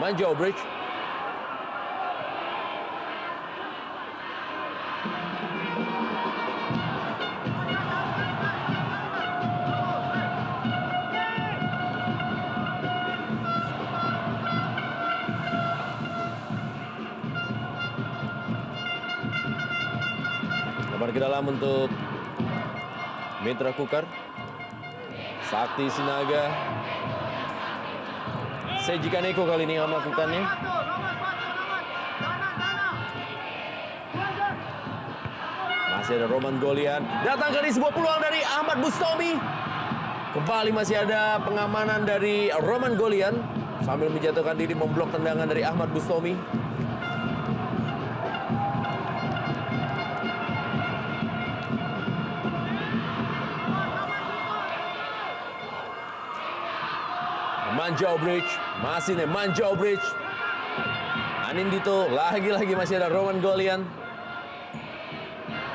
Nemanja Obric. Lebar ke dalam untuk Mitra Kukar. Sakti Sinaga. Seji Kaneko kali ini yang melakukannya. Masih ada Roman Golian. Datang kali sebuah peluang dari Ahmad Bustomi. Kembali masih ada pengamanan dari Roman Golian. Sambil menjatuhkan diri memblok tendangan dari Ahmad Bustomi. Nemanja Obric, masih Nemanja Obric. Anindito, lagi-lagi masih ada Roman Golian.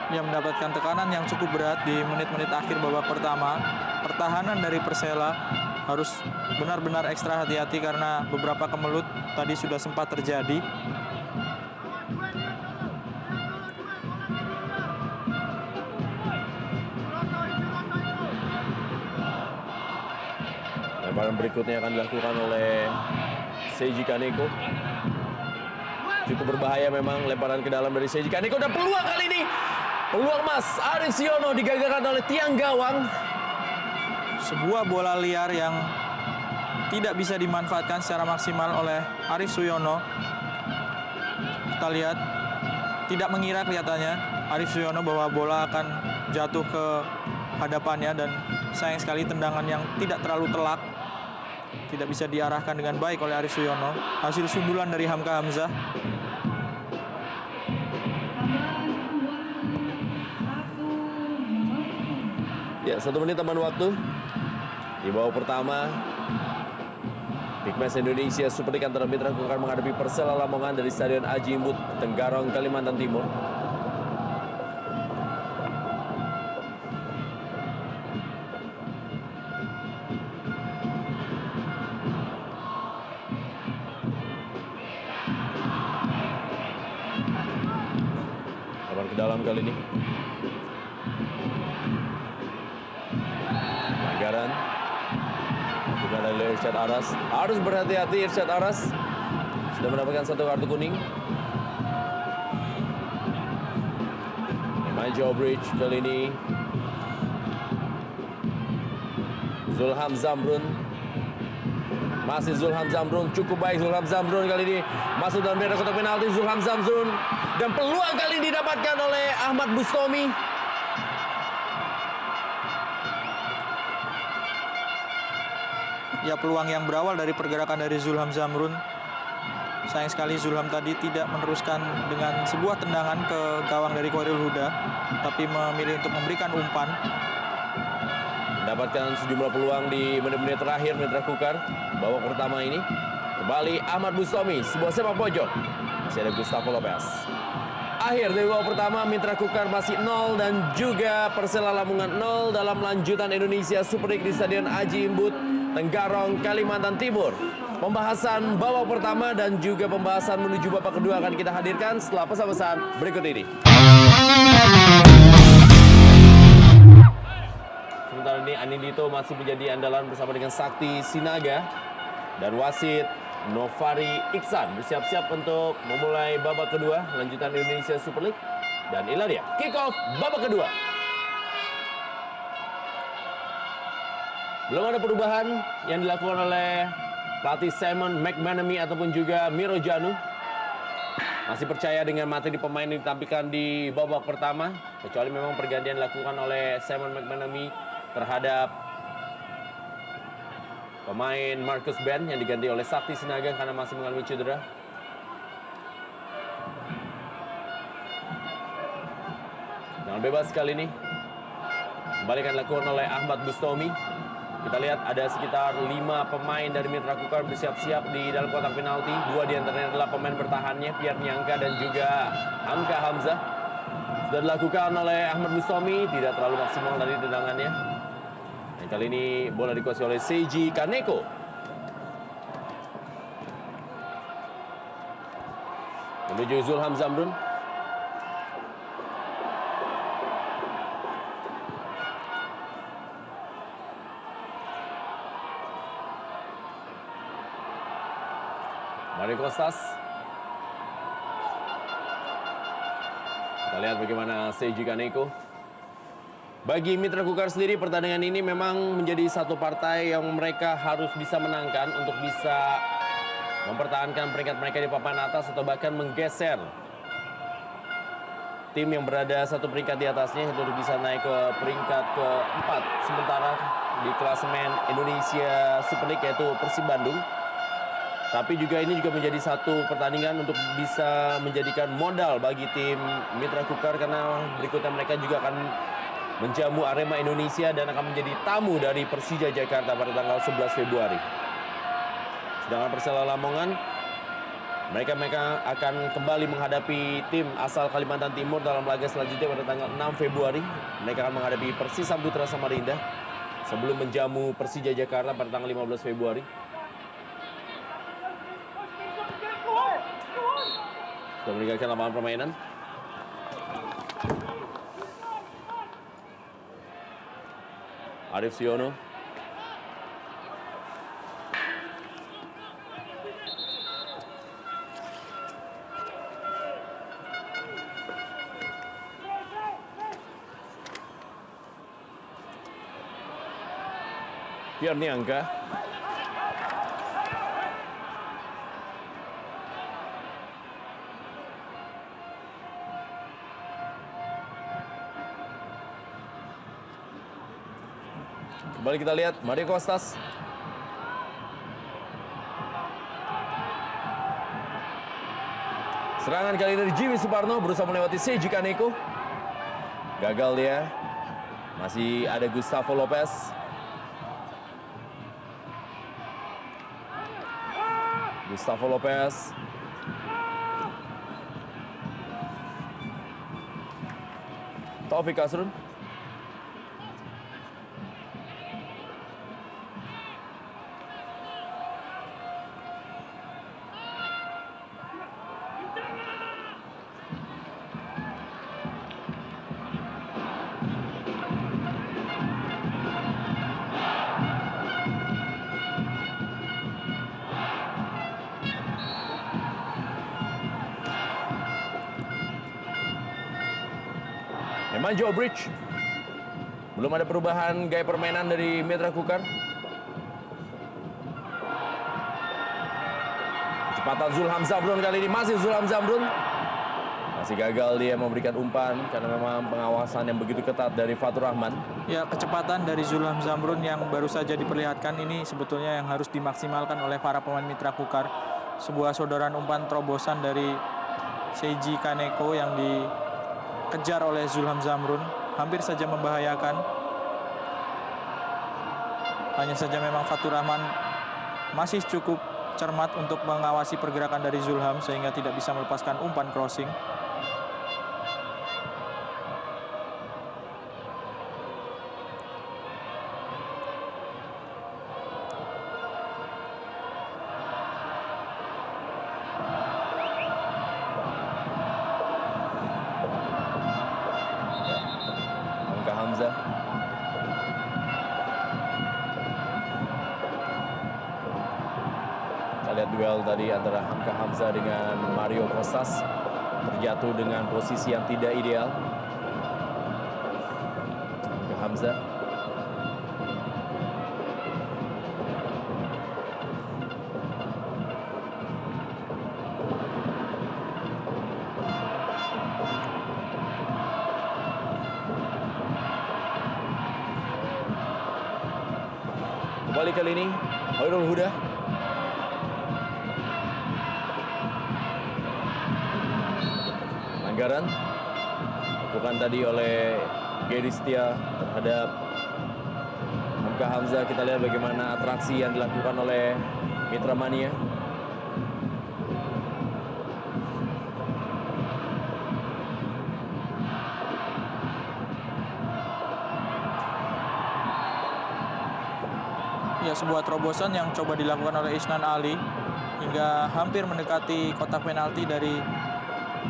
Yang mendapatkan tekanan yang cukup berat di menit-menit akhir babak pertama. Pertahanan dari Persela harus benar-benar ekstra hati-hati karena beberapa kemelut tadi sudah sempat terjadi. Lemparan berikutnya akan dilakukan oleh Seiji Kaneko. Cukup berbahaya memang lemparan ke dalam dari Seiji Kaneko, dan peluang kali ini. Peluang emas Arif Siono digagalkan oleh tiang gawang. Sebuah bola liar yang tidak bisa dimanfaatkan secara maksimal oleh Arif Suyono. Kita lihat, tidak mengira kelihatannya Arif Suyono bahwa bola akan jatuh ke hadapannya, dan sayang sekali tendangan yang tidak terlalu telak tidak bisa diarahkan dengan baik oleh Arif Suyono. Hasil sundulan dari Hamka Hamzah. Ya, 1 menit tambahan waktu di babak pertama. Big Match Indonesia Super League antara Mitra Kukar menghadapi Persela Lamongan dari Stadion Aji Imbut, Tenggarong, Kalimantan Timur. Lebar ke dalam kali ini. Pelanggaran bukan dari Irsyad Aras. Harus berhati-hati Irsyad Aras. Sudah mendapatkan 1 kartu kuning. Emajo Bridge kali ini. Zulham Zamrun. Masih Zulham Zamrun, cukup baik Zulham Zamrun kali ini. Masuk dalam daerah kotak penalti Zulham Zamrun. Dan peluang kali ini didapatkan oleh Ahmad Bustomi. Ya, peluang yang berawal dari pergerakan dari Zulham Zamrun. Sayang sekali Zulham tadi tidak meneruskan dengan sebuah tendangan ke gawang dari Khairul Huda, tapi memilih untuk memberikan umpan. Mendapatkan sejumlah peluang di menit-menit terakhir Mitra Kukar babak pertama ini. Kembali Ahmad Bustomi, sebuah sepak pojok. Masih ada Gustavo Lopez. Akhir dari babak pertama, Mitra Kukar masih 0 dan juga Persela Lamongan 0 dalam lanjutan Indonesia Super League di Stadion Aji Imbut, Tenggarong, Kalimantan Timur. Pembahasan babak pertama dan juga pembahasan menuju babak kedua akan kita hadirkan setelah pesan-pesan berikut ini. Sementara ini Anindito masih menjadi andalan bersama dengan Sakti Sinaga, dan wasit Novari Iksan bersiap-siap untuk memulai babak kedua lanjutan Indonesia Super League. Dan inilah dia kick off babak kedua. Belum ada perubahan yang dilakukan oleh pelatih Simon McManamy ataupun juga Miro Janu. Masih percaya dengan materi pemain yang ditampilkan di babak pertama, kecuali memang pergantian dilakukan oleh Simon McManamy terhadap pemain Marcus Ben yang diganti oleh Sakti Sinaga karena masih mengalami cedera. Dengan bebas kali ini kembali akan dilakukan oleh Ahmad Bustomi. Kita lihat ada sekitar 5 pemain dari Mitra Kukar bersiap-siap di dalam kotak penalti. 2 diantaranya adalah pemain bertahannya, Pierre Nyangka dan juga Hamka Hamzah. Sudah dilakukan oleh Ahmad Bustomi, tidak terlalu maksimal dari tendangannya. Dan kali ini bola dikuasai oleh Seiji Kaneko. Menuju Zulham Zamrun. Mario Kostas. Kita lihat bagaimana Seiji Kaneko. Bagi Mitra Kukar sendiri, pertandingan ini memang menjadi satu partai yang mereka harus bisa menangkan untuk bisa mempertahankan peringkat mereka di papan atas atau bahkan menggeser tim yang berada satu peringkat di atasnya untuk bisa naik ke peringkat keempat sementara di klasemen Indonesia Super League, yaitu Persib Bandung. Tapi juga ini juga menjadi satu pertandingan untuk bisa menjadikan modal bagi tim Mitra Kukar, karena berikutnya mereka juga akan menjamu Arema Indonesia dan akan menjadi tamu dari Persija Jakarta pada tanggal 11 Februari. Sedangkan Persela Lamongan, mereka akan kembali menghadapi tim asal Kalimantan Timur dalam laga selanjutnya pada tanggal 6 Februari. Mereka akan menghadapi Persis Samputra Samarinda sebelum menjamu Persija Jakarta pada tanggal 15 Februari. Sudah meninggalkan lapangan permainan. Arif Siono. Pierniangka. Kembali kita lihat Mario Kostas. Serangan kali ini dari Jimmy Suparno berusaha melewati Seiji Kaneko. Gagal dia. Masih ada Gustavo Lopez. Gustavo Lopez. Taufik Asrun. Nemanja Obric. Belum ada perubahan gaya permainan dari Mitra Kukar. Kecepatan Zulham Zamrun kali ini masih Zulham Zamrun. Masih gagal dia memberikan umpan karena memang pengawasan yang begitu ketat dari Fatur Rahman. Ya, kecepatan dari Zulham Zamrun yang baru saja diperlihatkan ini sebetulnya yang harus dimaksimalkan oleh para pemain Mitra Kukar. Sebuah sodoran umpan terobosan dari Seiji Kaneko yang dikejar oleh Zulham Zamrun, hampir saja membahayakan. Hanya saja memang Fatur Rahman masih cukup cermat untuk mengawasi pergerakan dari Zulham sehingga tidak bisa melepaskan umpan crossing. Hamzah. Kita lihat duel tadi antara Hamka Hamzah dengan Mario Kostas. Terjatuh dengan posisi yang tidak ideal. Hamka Hamzah. Kembali kali ini, Hoirul Huda. Anggaran lakukan tadi oleh Gary Setia terhadap Hamka Hamzah. Kita lihat bagaimana atraksi yang dilakukan oleh Mitra Mania. Ya, sebuah terobosan yang coba dilakukan oleh Isnan Ali hingga hampir mendekati kotak penalti dari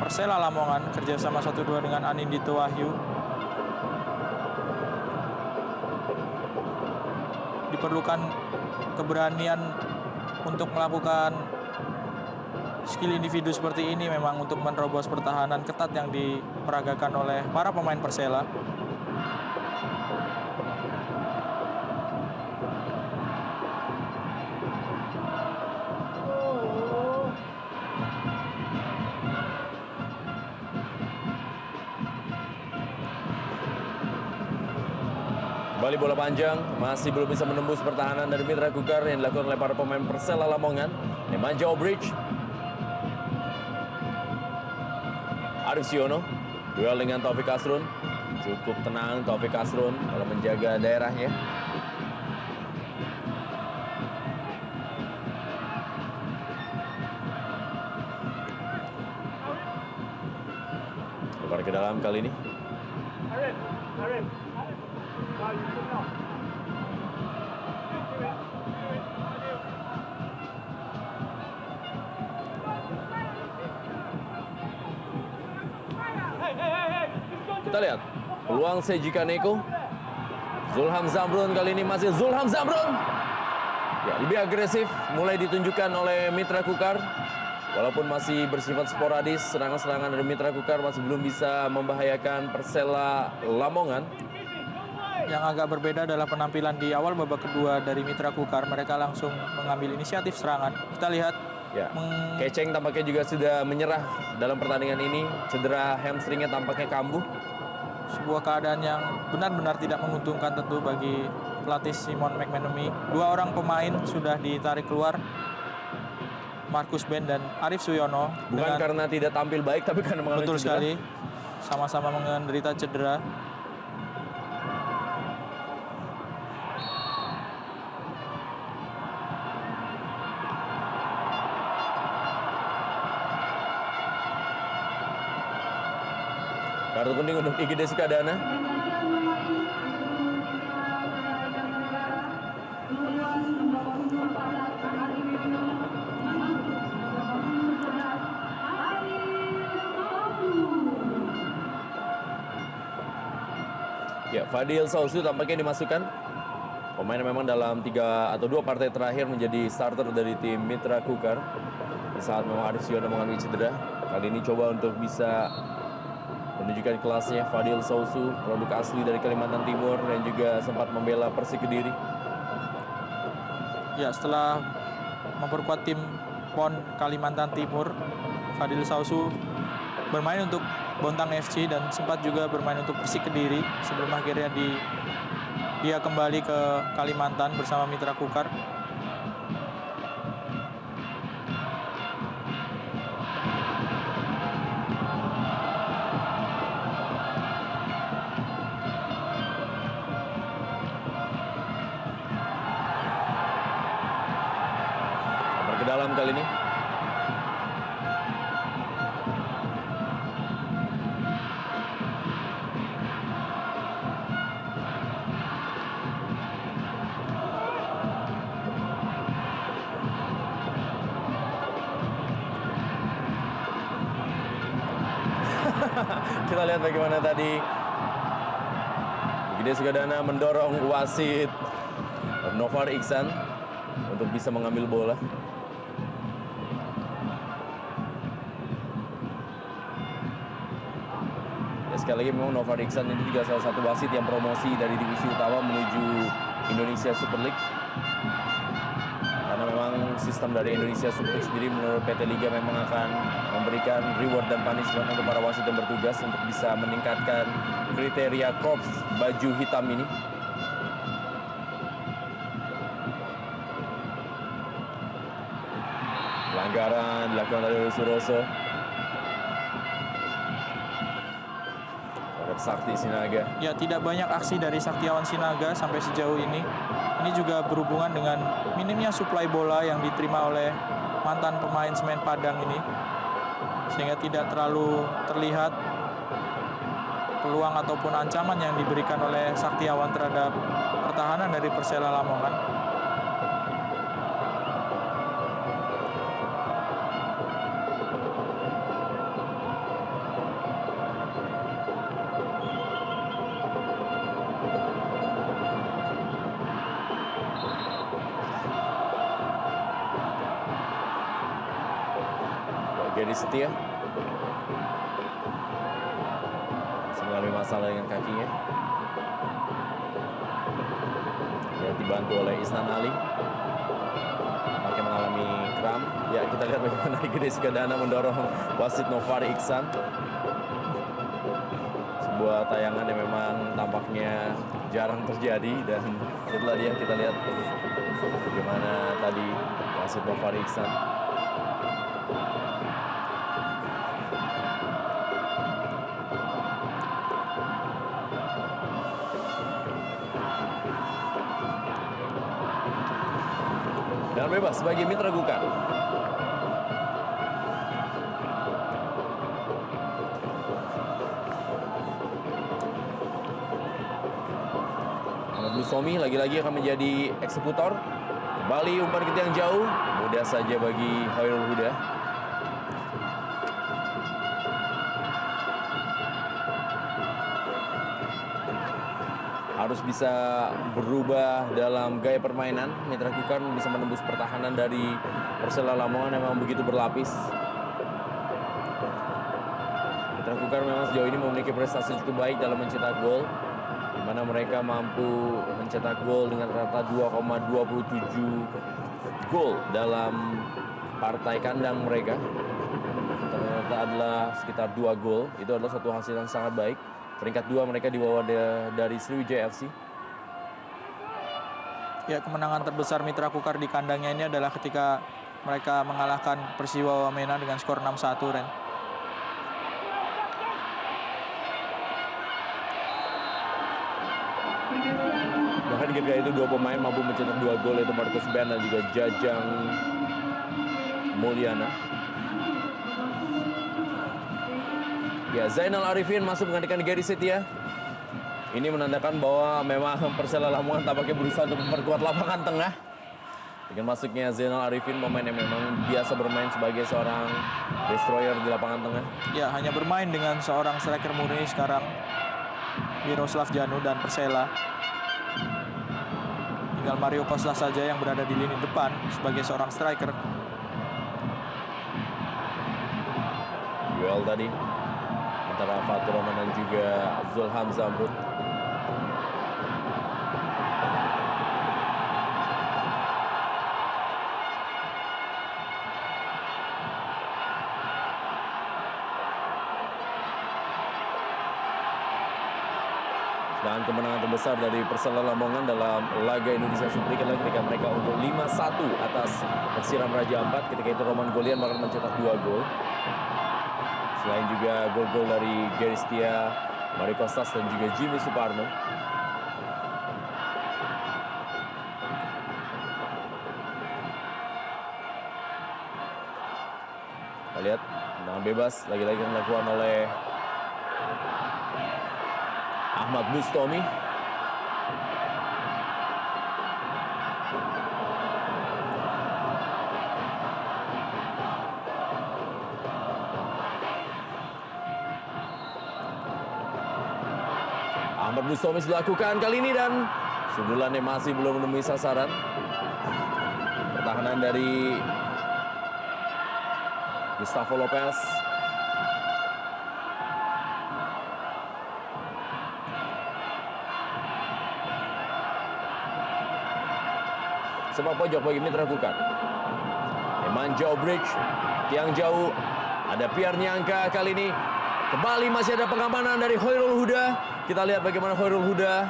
Persela Lamongan kerjasama 1-2 dengan Anindito Wahyu. Diperlukan keberanian untuk melakukan skill individu seperti ini memang untuk menerobos pertahanan ketat yang diperagakan oleh para pemain Persela. Kembali bola panjang, masih belum bisa menembus pertahanan dari Mitra Kukar yang dilakukan oleh para pemain Persela Lamongan. Nemanja Obric. Arif Siono, duel dengan Taufik Asrun. Cukup tenang Taufik Asrun kalau menjaga daerahnya. Lebar ke dalam kali ini. Kita lihat peluang Seiji Kaneko. Zulham Zamrun kali ini masih Zulham Zamrun. Ya, lebih agresif mulai ditunjukkan oleh Mitra Kukar. Walaupun masih bersifat sporadis, serangan-serangan dari Mitra Kukar masih belum bisa membahayakan Persela Lamongan. Yang agak berbeda adalah penampilan di awal babak kedua dari Mitra Kukar. Mereka langsung mengambil inisiatif serangan. Kita lihat Ya. Keceng tampaknya juga sudah menyerah dalam pertandingan ini. Cedera hamstringnya tampaknya kambuh. sebuah keadaan yang benar-benar tidak menguntungkan tentu bagi pelatih Simon McManamy. 2 orang pemain sudah ditarik keluar, Marcus Ben dan Arif Suyono. Bukan karena tidak tampil baik, tapi karena mengalami Betul cedera. sekali, sama-sama menderita cedera. Kartu kuning untuk IGD Sukadana. Ya, Fadil Sausu tampaknya dimasukkan. Pemain yang memang dalam 3 atau 2 partai terakhir menjadi starter dari tim Mitra Kukar. Di saat memang Arif Suyono mengalami cedera. Kali ini coba untuk bisa menunjukkan kelasnya. Fadil Sausu, produk asli dari Kalimantan Timur dan juga sempat membela Persik Kediri. Ya, setelah memperkuat tim PON Kalimantan Timur, Fadil Sausu bermain untuk Bontang FC dan sempat juga bermain untuk Persik Kediri sebelum akhirnya dia kembali ke Kalimantan bersama Mitra Kukar. Ke dalam kali ini. Kita lihat bagaimana tadi IGD Sukadana mendorong wasit Novar Iksan untuk bisa mengambil bola. Ya, sekali lagi memang Novar Iksan ini juga salah satu wasit yang promosi dari divisi utama menuju Indonesia Super League. Karena memang sistem dari Indonesia Super League sendiri menurut PT Liga memang akan memberikan reward dan punishment untuk para wasit yang bertugas untuk bisa meningkatkan kriteria korps baju hitam ini. Pelanggaran dilakukan oleh Suroso terhadap Sakti Sinaga. Ya, tidak banyak aksi dari Saktiawan Sinaga sampai sejauh ini. Ini juga berhubungan dengan minimnya suplai bola yang diterima oleh mantan pemain Semen Padang ini, sehingga tidak terlalu terlihat peluang ataupun ancaman yang diberikan oleh Saktiawan terhadap pertahanan dari Persela Lamongan. Gedi Setia mengalami masalah dengan kakinya dan dibantu oleh Isnan Ali, tampaknya mengalami kram. Ya, kita lihat bagaimana IGD Sukadana mendorong wasit Novar Iksan. Sebuah tayangan yang memang tampaknya jarang terjadi dan setelah dia kita lihat bagaimana tadi wasit Novar Iksan dan bebas bagi Mitra Kukar. Ahmad Musomi lagi-lagi akan menjadi eksekutor. Kembali umpan ke tiang jauh, mudah saja bagi Hoirul Huda. Harus bisa berubah dalam gaya permainan. Mitra Kukar bisa menembus pertahanan dari Persela Lamongan yang memang begitu berlapis. Mitra Kukar memang sejauh ini memiliki prestasi cukup baik dalam mencetak gol, di mana mereka mampu mencetak gol dengan rata 2,27 gol dalam partai kandang mereka. Ternyata adalah sekitar 2 gol. Itu adalah satu hasil yang sangat baik. Peringkat 2 mereka di bawah dari Sriwijaya FC. Ya, kemenangan terbesar Mitra Kukar di kandangnya ini adalah ketika mereka mengalahkan Persiwa Wamena dengan skor 6-1, Ren. Bahkan ketika itu 2 pemain mampu mencetak 2 gol, yaitu Marcus Ben dan juga Jajang Mulyana. Ya, Zainal Arifin masuk menggantikan Gary Setia. Ini menandakan bahwa memang Persela Lamongan tampaknya berusaha untuk memperkuat lapangan tengah. Dengan masuknya Zainal Arifin, pemain yang memang biasa bermain sebagai seorang destroyer di lapangan tengah. Ya, hanya bermain dengan seorang striker murni sekarang, Miroslav Janu dan Persela. Tinggal Mario Kostas saja yang berada di lini depan sebagai seorang striker. Duel tadi antara Fatur Rahman dan juga Zulham Zamrud. Dan kemenangan terbesar dari Persela Lamongan dalam laga Indonesia Super League adalah ketika mereka unggul 5-1 atas Persiram Raja Ampat. Ketika itu Roman Golian bahkan mencetak 2 gol. Selain juga gol-gol dari Gary Setia, Mario Kostas dan juga Jimmy Suparno. Kita lihat tendangan bebas lagi-lagi yang dilakukan oleh Ahmad Bustomi. Ahmad Bustomi dilakukan kali ini dan sundulannya masih belum menemui sasaran. Pertahanan dari Gustavo Lopez. Sepak pojok bagi Mitra Kukar. Eman jauh bridge, tiang jauh. Ada Pierre Nyangka kali ini. Kembali masih ada pengamanan dari Hoirul Huda. Kita lihat bagaimana Hoirul Huda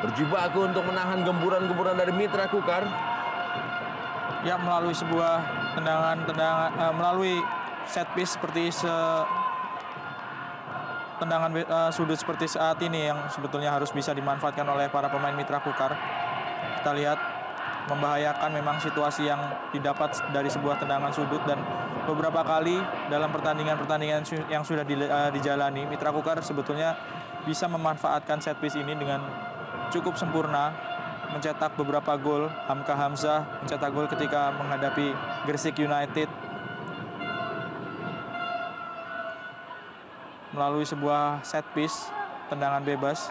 berjibaku untuk menahan gemburan-gemburan dari Mitra Kukar. Ya, melalui sebuah tendangan melalui set piece seperti tendangan sudut seperti saat ini yang sebetulnya harus bisa dimanfaatkan oleh para pemain Mitra Kukar. Kita lihat membahayakan memang situasi yang didapat dari sebuah tendangan sudut, dan beberapa kali dalam pertandingan-pertandingan yang sudah dijalani Mitra Kukar sebetulnya bisa memanfaatkan set piece ini dengan cukup sempurna, mencetak beberapa gol. Hamka Hamzah mencetak gol ketika menghadapi Gresik United melalui sebuah set piece tendangan bebas.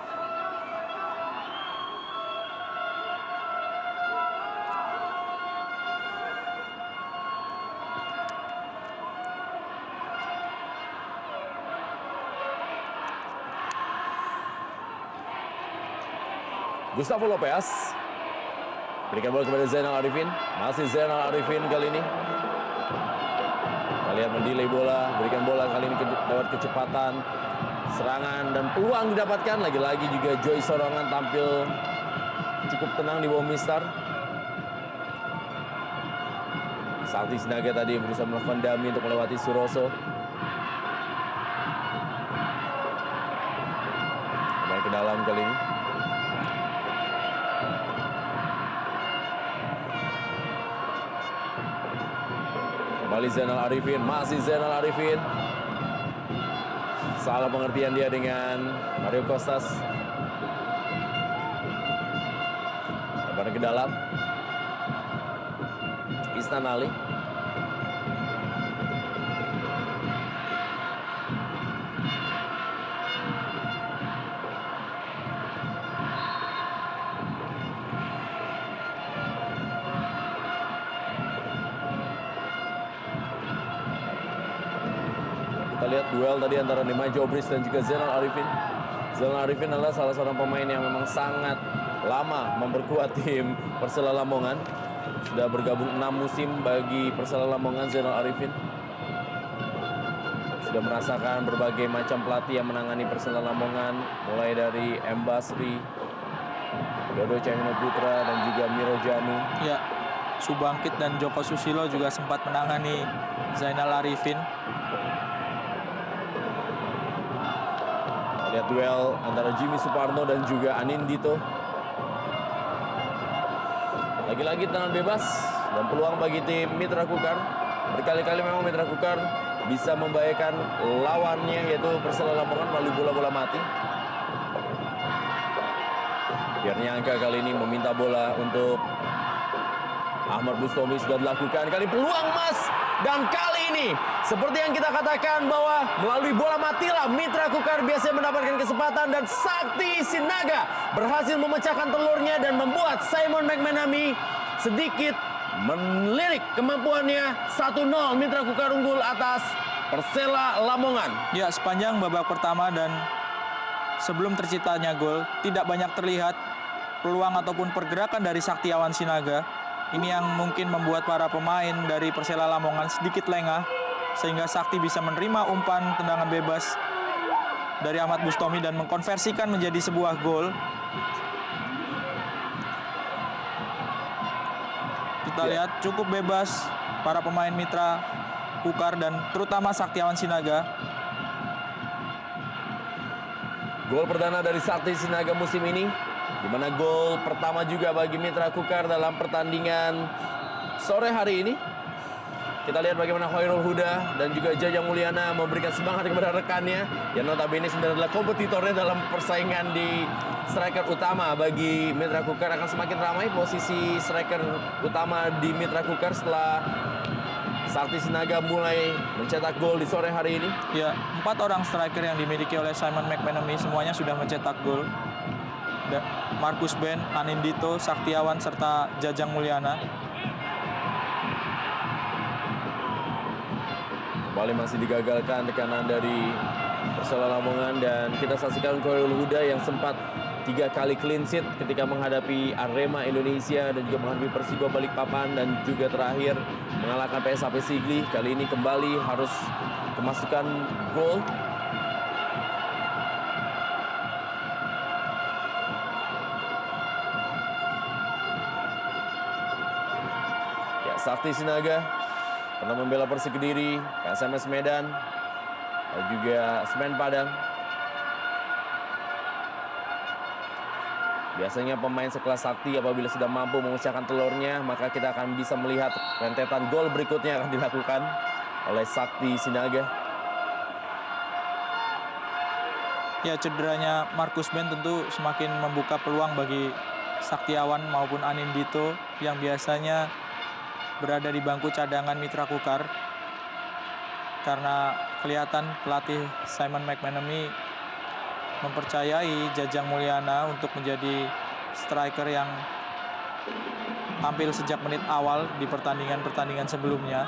Gustavo Lopez berikan bola kepada Zainal Arifin. Masih Zainal Arifin kali ini. Kita lihat mendelay bola, berikan bola kali ini dapat kecepatan, serangan dan peluang didapatkan. Lagi-lagi juga Joy Sorongan tampil cukup tenang di bawah Mistar. Sakti Sinaga tadi berusaha melakukan dummy untuk melewati Suroso. Kembali ke dalam kali ini. Kembali Zainal Arifin, masih Zainal Arifin. Salah pengertian dia dengan Mario Kostas. Lebaran ke dalam. Isnan Ali. Kita lihat duel tadi antara Nemanja Obris dan juga Zainal Arifin. Zainal Arifin adalah salah seorang pemain yang memang sangat lama memperkuat tim Persela Lamongan. Sudah bergabung 6 musim bagi Persela Lamongan, Zainal Arifin. Sudah merasakan berbagai macam pelatih yang menangani Persela Lamongan, mulai dari M. Basri, Dodo Cahyono Putra, dan juga Miro Janu. Ya, Subangkit dan Joko Susilo juga sempat menangani Zainal Arifin. Lihat duel antara Jimmy Suparno dan juga Anindito. Lagi-lagi tendangan bebas dan peluang bagi tim Mitra Kukar. Berkali-kali memang Mitra Kukar bisa membahayakan lawannya, yaitu Persela Lamongan melalui bola-bola mati. Biarnya angka kali ini meminta bola untuk Ahmad Bustomi, sudah dilakukan. Kali peluang emas, dan kali ini seperti yang kita katakan bahwa melalui bola matilah Mitra Kukar biasanya mendapatkan kesempatan, dan Sakti Sinaga berhasil memecahkan telurnya dan membuat Simon McManamy sedikit melirik kemampuannya. 1-0 Mitra Kukar unggul atas Persela Lamongan. Ya, sepanjang babak pertama dan sebelum terciptanya gol, tidak banyak terlihat peluang ataupun pergerakan dari Saktiawan Sinaga. Ini yang mungkin membuat para pemain dari Persela Lamongan sedikit lengah, sehingga Sakti bisa menerima umpan tendangan bebas dari Ahmad Bustomi dan mengkonversikan menjadi sebuah gol. Kita lihat cukup bebas para pemain Mitra Kukar dan terutama Saktiawan Sinaga. Gol perdana dari Sakti Sinaga musim ini, di mana gol pertama juga bagi Mitra Kukar dalam pertandingan sore hari ini. Kita lihat bagaimana Khairul Huda dan juga Jajang Mulyana memberikan semangat kepada rekannya yang notabene sebenarnya adalah kompetitornya dalam persaingan di striker utama bagi Mitra Kukar. Akan semakin ramai posisi striker utama di Mitra Kukar setelah Sakti Sinaga mulai mencetak gol di sore hari ini. Ya, 4 orang striker yang dimiliki oleh Simon McManamy semuanya sudah mencetak gol. Markus Ben, Anindito, Saktiawan, serta Jajang Mulyana. Kembali masih digagalkan tekanan dari Persela Lamongan, dan kita saksikan Khairul Huda yang sempat 3 kali clean sheet ketika menghadapi Arema Indonesia dan juga menghadapi Persiba Balikpapan, dan juga terakhir mengalahkan PSAP Sigli. Kali ini kembali harus kemasukan gol. Ya, Sakti Sinaga pernah membela Persik Kediri, PSMS Medan, dan juga Semen Padang. Biasanya pemain sekelas Sakti apabila sudah mampu memecahkan telurnya, maka kita akan bisa melihat rentetan gol berikutnya akan dilakukan oleh Sakti Sinaga. Ya, cederanya Markus Ben tentu semakin membuka peluang bagi Saktiawan maupun Anindito yang biasanya berada di bangku cadangan Mitra Kukar, karena kelihatan pelatih Simon McManamy mempercayai Jajang Mulyana untuk menjadi striker yang tampil sejak menit awal di pertandingan-pertandingan sebelumnya.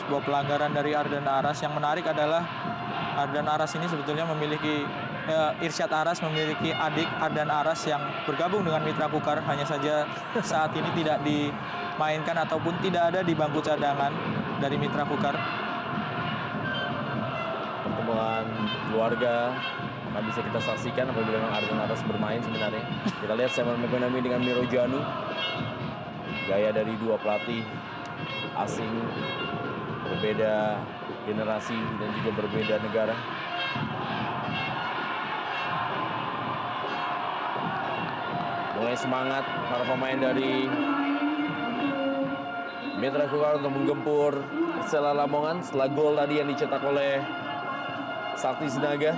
Sebuah pelanggaran dari Ardan Aras. Yang menarik adalah Ardan Aras ini sebetulnya memiliki Irsyad Aras memiliki adik Ardan Aras yang bergabung dengan Mitra Kukar, hanya saja saat ini tidak dimainkan ataupun tidak ada di bangku cadangan dari Mitra Kukar. Pertemuan keluarga akan bisa kita saksikan apabila memang Ardan Aras bermain sebenarnya. Kita lihat Simon McManamy dengan Miro Janu, gaya dari dua pelatih asing, berbeda generasi dan juga berbeda negara. Mulai semangat para pemain dari Mitra Kukar untuk menggempur Persela Lamongan setelah gol tadi yang dicetak oleh Sakti Sinaga.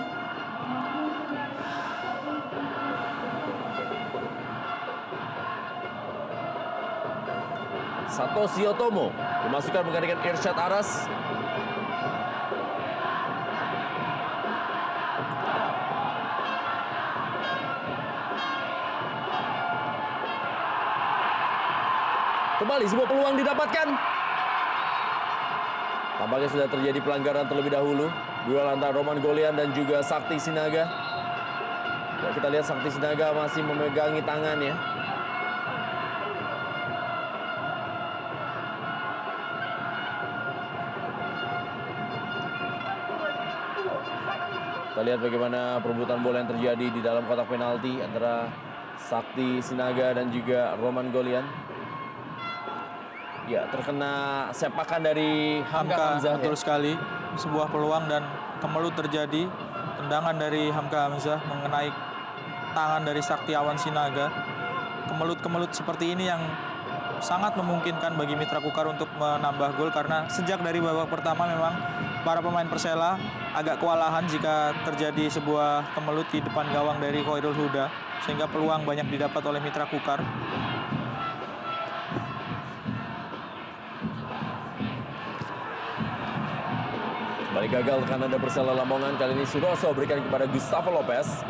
Satoshi Otomo dimasukkan menggantikan Irsyad Aras. Kembali sebuah peluang didapatkan. Tampaknya sudah terjadi pelanggaran terlebih dahulu. Duel antara Roman Golian dan juga Sakti Sinaga. Ya, kita lihat Sakti Sinaga masih memegangi tangannya. Kita lihat bagaimana perebutan bola yang terjadi di dalam kotak penalti antara Sakti Sinaga dan juga Roman Golian. Ya, terkena sepakan dari Hamka Hamzah. Betul sekali. Sebuah peluang dan kemelut terjadi. Tendangan dari Hamka Hamzah mengenai tangan dari Saktiawan Sinaga. Kemelut-kemelut seperti ini yang sangat memungkinkan bagi Mitra Kukar untuk menambah gol, karena sejak dari babak pertama memang para pemain Persela agak kewalahan jika terjadi sebuah kemelut di depan gawang dari Khairul Huda, sehingga peluang banyak didapat oleh Mitra Kukar. Kembali gagal tekanan dari Persela Lamongan. Kali ini Suroso berikan kepada Gustavo Lopez.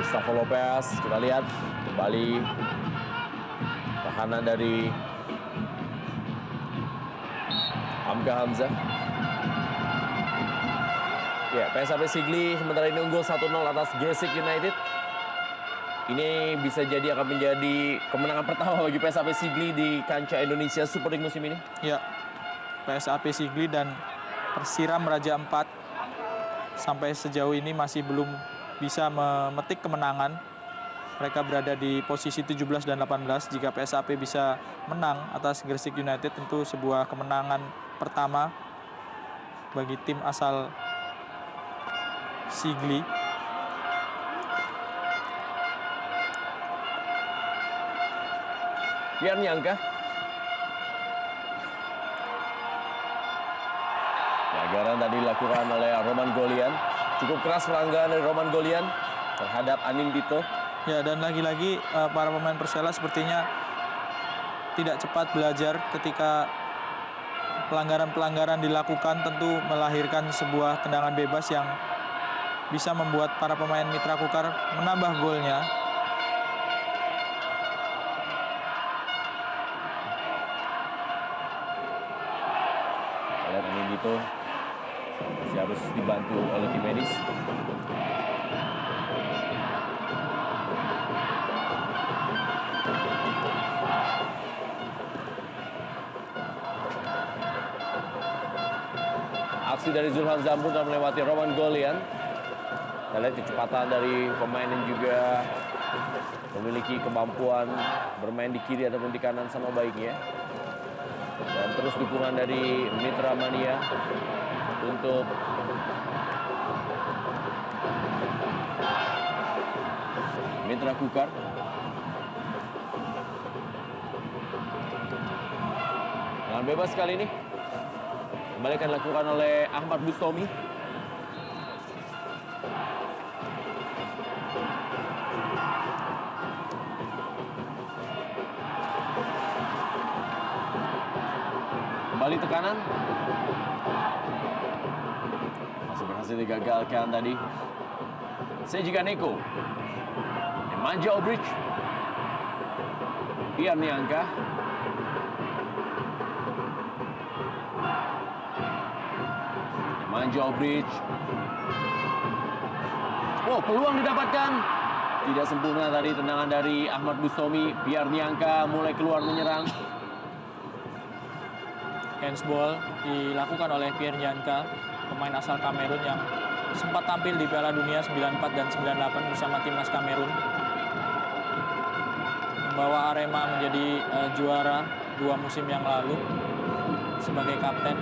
Gustavo Lopez, kita lihat kembali tahanan dari Hamka Hamzah. Ya, PSAP Sigli sementara ini unggul 1-0 atas Gresik United. Ini bisa jadi akan menjadi kemenangan pertama bagi PSAP Sigli di kancah Indonesia Super League musim ini. Ya, PSAP Sigli dan Persiram Raja 4 sampai sejauh ini masih belum bisa memetik kemenangan. Mereka berada di posisi 17 dan 18. Jika PSAP bisa menang atas Gresik United, tentu sebuah kemenangan pertama bagi tim asal Sigli. Biar nyangka. Pelanggaran tadi dilakukan oleh Roman Golian. Cukup keras pelanggaran dari Roman Golian terhadap Anin Tito. Ya, dan lagi-lagi para pemain Persela sepertinya tidak cepat belajar ketika pelanggaran-pelanggaran dilakukan, tentu melahirkan sebuah tendangan bebas yang bisa membuat para pemain Mitra Kukar menambah golnya. Lihat Anin Tito masih harus dibantu oleh tim medis. Aksi dari Zulhan Zamrud dan melewati Roman Golian. Kita lihat kecepatan dari pemain yang juga memiliki kemampuan bermain di kiri ataupun di kanan sama baiknya. Dan terus dukungan dari Mitra Mania untuk Mitra Kukar. Dengan bebas kali ini kembali akan dilakukan oleh Ahmad Bustomi. Kembali tekanan. Masih berhasil digagalkan tadi. Sejiga Neko. Nemanja Obrich. Ian Niangka. Nemanja Obrich. Oh, peluang didapatkan. Tidak sempurna tadi tendangan dari Ahmad Bustomi. Pierre Niangka mulai keluar menyerang. Handsball dilakukan oleh Pierre Niangka, pemain asal Kamerun yang sempat tampil di Piala Dunia 94 dan 98 bersama timnas Kamerun. Membawa Arema menjadi juara 2 musim yang lalu sebagai kapten.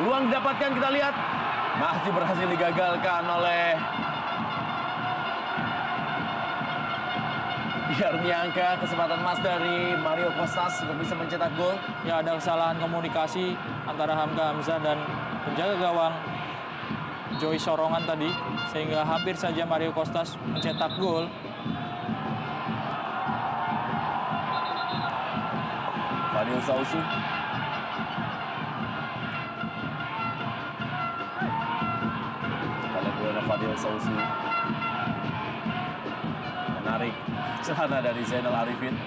Peluang didapatkan, kita lihat. Masih berhasil digagalkan oleh Pierre Niangka. Kesempatan emas dari Mario Kostas untuk bisa mencetak gol. Ya, ada kesalahan komunikasi antara Hamka Hamzah dan penjaga gawang Joy Sorongan tadi, sehingga hampir saja Mario Kostas mencetak gol. Fadil Sausu. Kita lihat Fadil Sausu. menarik celana dari Zainal Arifin.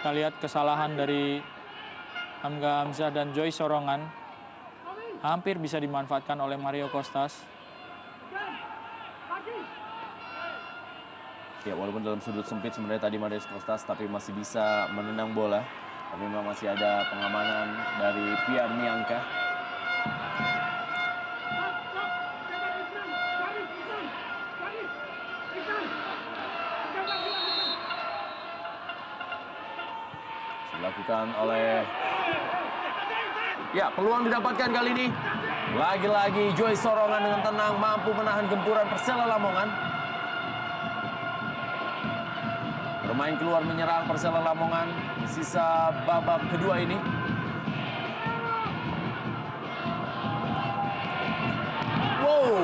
Kita lihat kesalahan dari Hamga Hamzah dan Joy Sorongan. Hampir bisa dimanfaatkan oleh Mario Kostas. Ya, walaupun dalam sudut sempit sebenarnya tadi Mario Kostas, tapi masih bisa menendang bola. Tapi memang masih ada pengamanan dari Pierre Niangka. Dilakukan oleh... Ya, peluang didapatkan kali ini. Lagi-lagi Joy Sorongan dengan tenang mampu menahan gempuran Persela Lamongan. Bermain keluar menyerang Persela Lamongan di sisa babak kedua ini. Wow,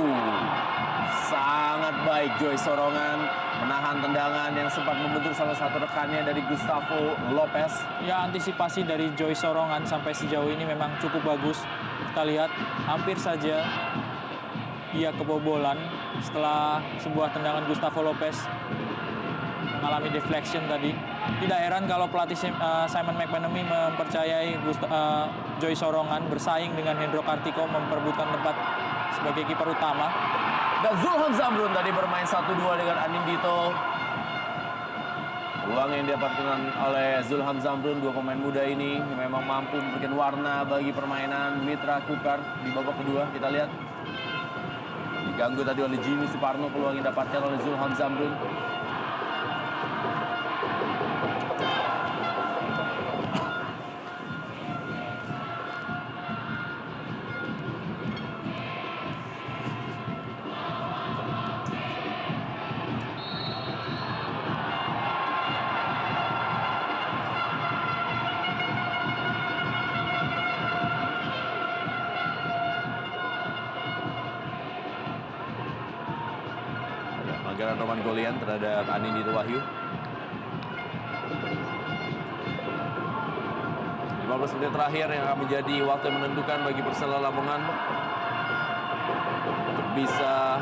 sangat baik Joy Sorongan menahan tendangan yang sempat membentur salah satu rekannya dari Gustavo Lopez. Ya, antisipasi dari Joy Sorongan sampai sejauh ini memang cukup bagus. Kita lihat hampir saja ia kebobolan setelah sebuah tendangan Gustavo Lopez mengalami deflection tadi. Tidak heran kalau pelatih Simon McManamy mempercayai Joy Sorongan bersaing dengan Hendro Kartiko memperebutkan tempat sebagai kiper utama. Dan Zulham Zamrun tadi bermain 1-2 dengan Anindito. Peluang yang didapatkan oleh Zulham Zamrun, dua pemain muda ini memang mampu memberikan warna bagi permainan Mitra Kukar di babak kedua. Kita lihat. Diganggu tadi oleh Jimmy Suparno, peluang yang didapatkan oleh Zulham Zamrun. Pelanggaran Roman Golian terhadap Anindito Wahyu. 15 menit terakhir yang akan menjadi waktu yang menentukan bagi Persela Lamongan untuk bisa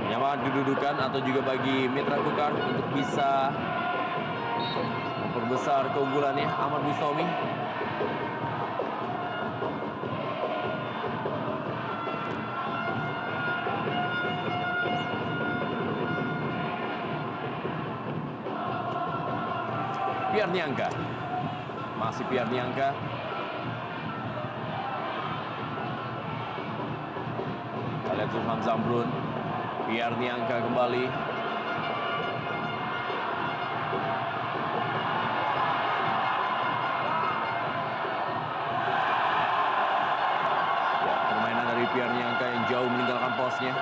menyamakan kedudukan, atau juga bagi Mitra Kukar untuk bisa memperbesar keunggulannya. Ahmad Bustami. Pierre Niangka. Masih Pierre Niangka. Kita lihat Zulham Zamrun. Pierre Niangka kembali. Ya, permainan dari Pierre Niangka yang jauh meninggalkan posnya.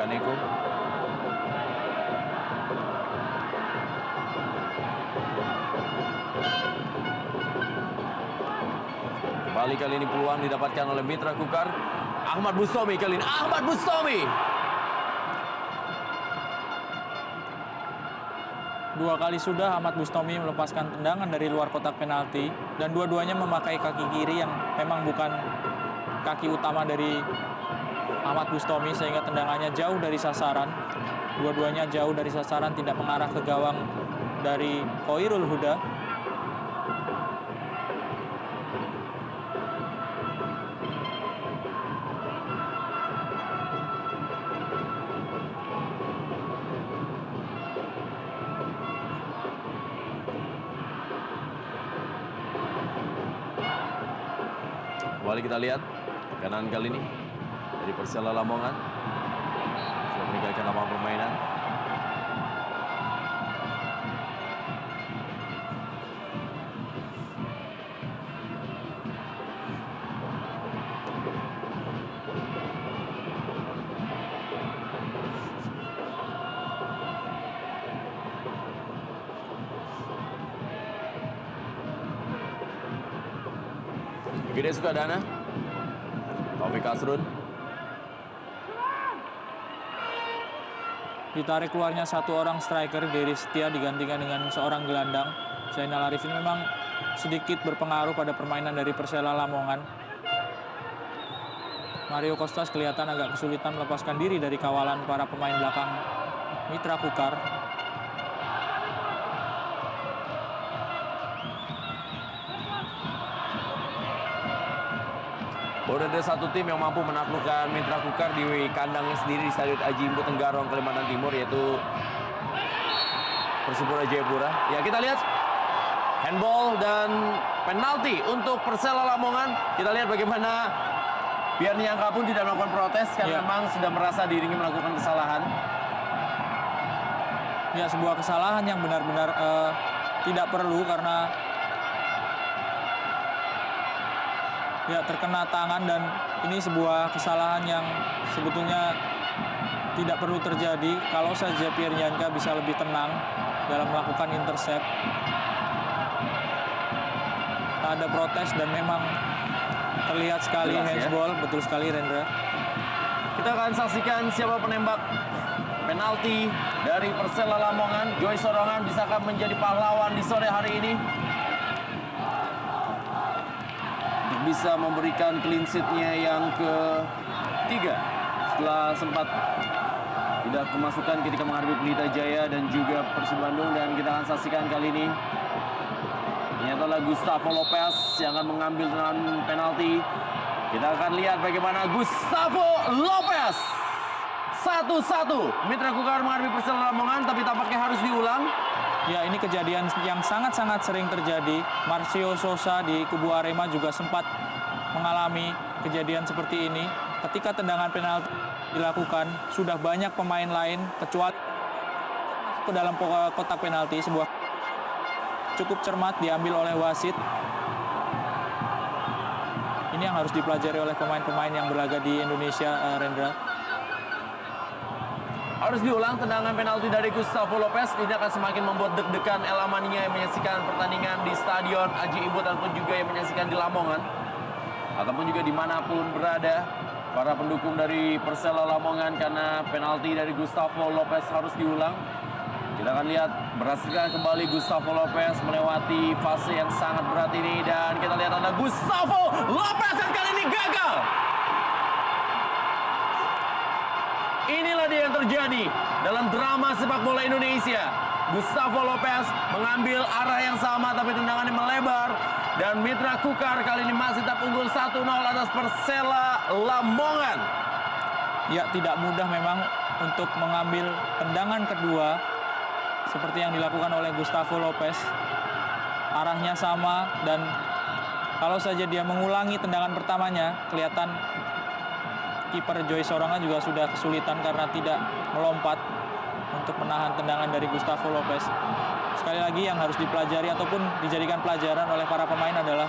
Neko. Kembali kali ini peluang didapatkan oleh Mitra Kukar. Ahmad Bustami kali ini. Ahmad Bustami. Dua kali sudah Ahmad Bustami melepaskan tendangan dari luar kotak penalti, dan dua-duanya memakai kaki kiri yang memang bukan kaki utama dari Ahmad Bustami, sehingga tendangannya jauh dari sasaran. Dua-duanya jauh dari sasaran, tidak mengarah ke gawang dari Khairul Huda. Kembali kita lihat tekanan kali ini dari Persela Lamongan sudah meninggalkan lapangan permainan. Gede Sukadana. Taufik Asrun. Ditarik keluarnya satu orang striker, Dery Setia digantikan dengan seorang gelandang. Zainal Arifin memang sedikit berpengaruh pada permainan dari Persela Lamongan. Mario Kostas kelihatan agak kesulitan melepaskan diri dari kawalan para pemain belakang Mitra Kukar. Baru ada satu tim yang mampu menaklukkan Mitra Kukar di kandangnya sendiri di Stadion Aji Imbu Tenggarong, Kalimantan Timur, yaitu Persipura Jayapura. Ya, kita lihat handball dan penalti untuk Persela Lamongan. Kita lihat bagaimana Pierre Niangka pun tidak melakukan protes karena memang sudah merasa dirinya melakukan kesalahan. Ya, sebuah kesalahan yang benar-benar tidak perlu karena ya terkena tangan, dan ini sebuah kesalahan yang sebetulnya tidak perlu terjadi kalau saja Pierre Niangka bisa lebih tenang dalam melakukan intercept. Tak ada protes dan memang terlihat sekali handsball, ya? Betul sekali, Rendra. Kita akan saksikan siapa penembak penalti dari Persela Lamongan. Joy Sorongan bisakah menjadi pahlawan di sore hari ini? Bisa memberikan clean sheet-nya yang ketiga setelah sempat tidak kemasukan ketika menghadapi Pelita Jaya dan juga Persib Bandung. Dan kita akan saksikan kali ini ternyata adalah Gustavo Lopez yang akan mengambil tendangan penalti. Kita akan lihat bagaimana Gustavo Lopez 1-1 Mitra Kukar menghadapi Persela Lamongan, tapi tampaknya harus diulang. Ya, ini kejadian yang sangat-sangat sering terjadi. Marcio Sosa di kubu Arema juga sempat mengalami kejadian seperti ini. Ketika tendangan penalti dilakukan, sudah banyak pemain lain kecuali masuk ke dalam kotak penalti. Sebuah cukup cermat diambil oleh wasit. Ini yang harus dipelajari oleh pemain-pemain yang berlaga di Indonesia, Rendra. Harus diulang tendangan penalti dari Gustavo Lopez. Ini akan semakin membuat deg-degan El Amania yang menyaksikan pertandingan di Stadion Aji Imbu ataupun juga yang menyaksikan di Lamongan ataupun juga dimanapun berada para pendukung dari Persela Lamongan, karena penalti dari Gustavo Lopez harus diulang. Kita akan lihat berhasilkan kembali Gustavo Lopez melewati fase yang sangat berat ini, dan kita lihat ada Gustavo Lopez yang kali ini gagal. Inilah dia yang terjadi dalam drama sepak bola Indonesia. Gustavo Lopez mengambil arah yang sama tapi tendangannya melebar, dan Mitra Kukar kali ini masih tetap unggul 1-0 atas Persela Lamongan. Ya, tidak mudah memang untuk mengambil tendangan kedua seperti yang dilakukan oleh Gustavo Lopez. Arahnya sama, dan kalau saja dia mengulangi tendangan pertamanya, kelihatan kiper Joy Sorongan juga sudah kesulitan karena tidak melompat untuk menahan tendangan dari Gustavo Lopez. Sekali lagi yang harus dipelajari ataupun dijadikan pelajaran oleh para pemain adalah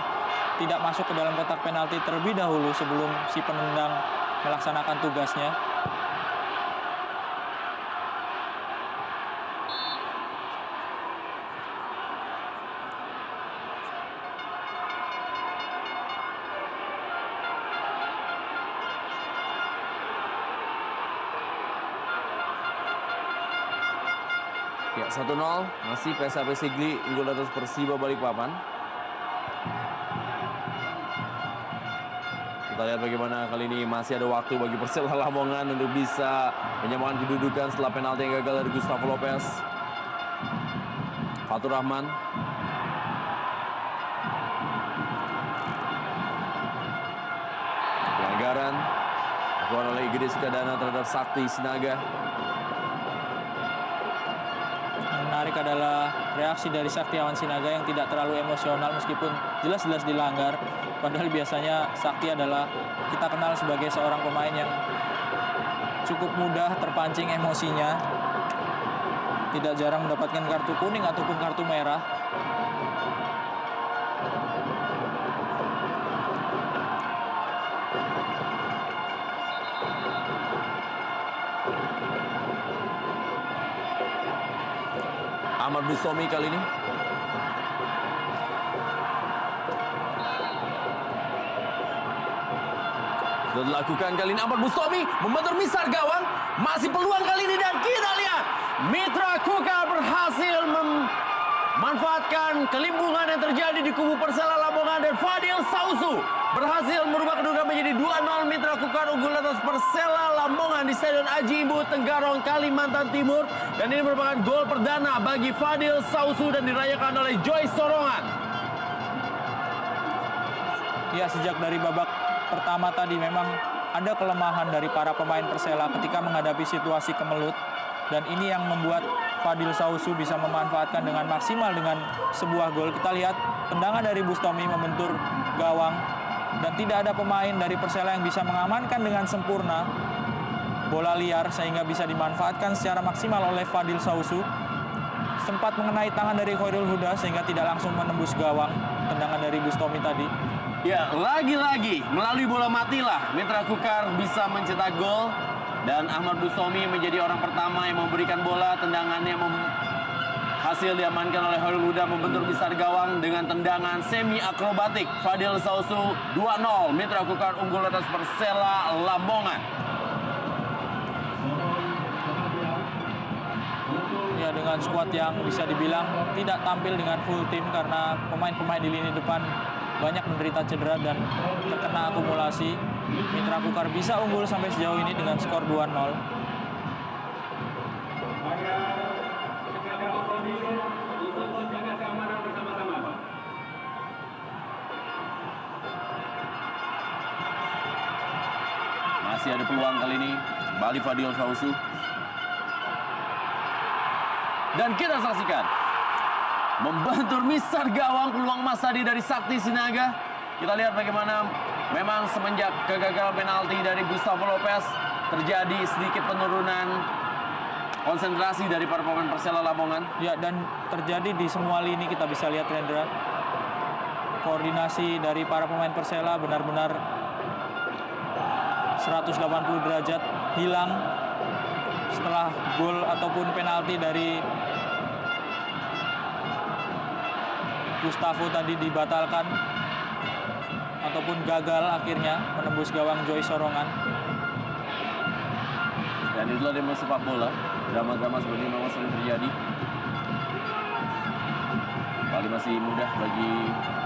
tidak masuk ke dalam kotak penalti terlebih dahulu sebelum si penendang melaksanakan tugasnya. Ya, 1-0 masih PSAP Sigli unggul atas Persiba Balikpapan. Kita lihat bagaimana kali ini masih ada waktu bagi Persela Lamongan untuk bisa menyamakan kedudukan setelah penalti yang gagal dari Gustavo Lopez. Fatur Rahman. Pelanggaran dilakukan oleh Gede Sukadana terhadap Sakti Sinaga. Menarik adalah reaksi dari Saktiawan Sinaga yang tidak terlalu emosional meskipun jelas-jelas dilanggar. Padahal biasanya Sakti adalah kita kenal sebagai seorang pemain yang cukup mudah terpancing emosinya. Tidak jarang mendapatkan kartu kuning ataupun kartu merah. Ahmad Bustomi kali ini. Dilakukan kali ini Ahmad Bustami membentur misar gawang. Masih peluang kali ini dan kita lihat Mitra Kukar berhasil memanfaatkan kelimbungan yang terjadi di kubu Persela Lamongan dan Fadil Sausu berhasil merubah kedudukan menjadi 2-0. Mitra Kukar unggul atas Persela Lamongan di Stadion Aji Imbu Tenggarong, Kalimantan Timur. Dan ini merupakan gol perdana bagi Fadil Sausu dan dirayakan oleh Joy Sorongan. Ya, sejak dari babak pertama tadi memang ada kelemahan dari para pemain Persela ketika menghadapi situasi kemelut. Dan ini yang membuat Fadil Sausu bisa memanfaatkan dengan maksimal dengan sebuah gol. Kita lihat tendangan dari Bustami membentur gawang. Dan tidak ada pemain dari Persela yang bisa mengamankan dengan sempurna bola liar sehingga bisa dimanfaatkan secara maksimal oleh Fadil Sausu. Sempat mengenai tangan dari Khairul Huda sehingga tidak langsung menembus gawang tendangan dari Bustami tadi. Ya, lagi-lagi melalui bola matilah Mitra Kukar bisa mencetak gol. Dan Ahmad Bustami menjadi orang pertama yang memberikan bola. Tendangannya hasil diamankan oleh Khairul Huda membentur misar gawang dengan tendangan semi akrobatik. Fadil Sausu 2-0. Mitra Kukar unggul atas Persela Lamongan. Ya, dengan skuad yang bisa dibilang tidak tampil dengan full tim karena pemain-pemain di lini depan banyak menderita cedera dan terkena akumulasi. Mitra Kukar bisa unggul sampai sejauh ini dengan skor 2-0. Masih ada peluang kali ini. Kembali Fadil Sausu. Dan kita saksikan membentur misar gawang peluang Masadi dari Sakti Sinaga. Kita lihat bagaimana memang semenjak kegagalan penalti dari Gustavo Lopez terjadi sedikit penurunan konsentrasi dari para pemain Persela Lamongan. Ya, dan terjadi di semua lini kita bisa lihat, Rendra. Koordinasi dari para pemain Persela benar-benar 180 derajat hilang setelah gol ataupun penalti dari Gustavo tadi dibatalkan ataupun gagal akhirnya menembus gawang Joy Sorongan. Dan itulah demo sepak bola. Drama-drama seperti ini memang sering terjadi. Kali masih mudah bagi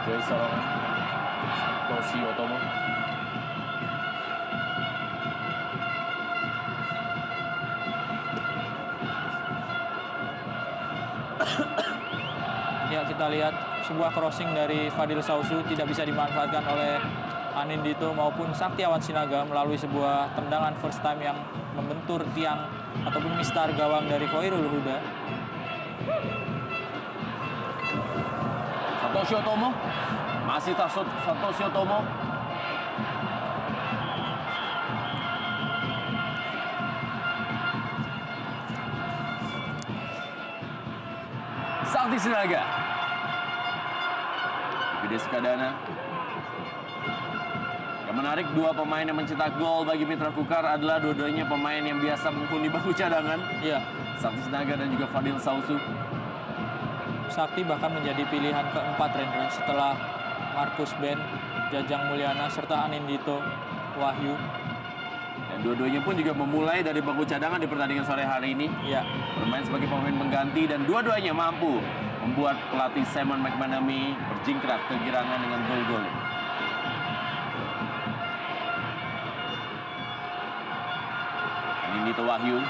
Joy Sorongan. Santoshi Otomo. Ya, kita lihat sebuah crossing dari Fadil Sausu tidak bisa dimanfaatkan oleh Anindito maupun Saktiawan Sinaga melalui sebuah tendangan first time yang membentur tiang ataupun mistar gawang dari Khairul Huda. Santoshi Otomo. Masih Santoshi Otomo. Sakti Sinaga. Gede Sukadana. Yang menarik, dua pemain yang mencetak gol bagi Mitra Kukar adalah dua-duanya pemain yang biasa menghuni bangku cadangan. Iya, Sakti Sinaga dan juga Fadil Sausu. Sakti bahkan menjadi pilihan keempat, Rendra, setelah Markus Ben, Jajang Mulyana, serta Anindito Wahyu. Dan dua-duanya pun juga memulai dari bangku cadangan di pertandingan sore hari ini. Ya, Bermain sebagai pemain pengganti dan dua-duanya mampu membuat pelatih Simon McManamy berjingkrak kegirangan dengan gol-golnya. Anindito Wahyu.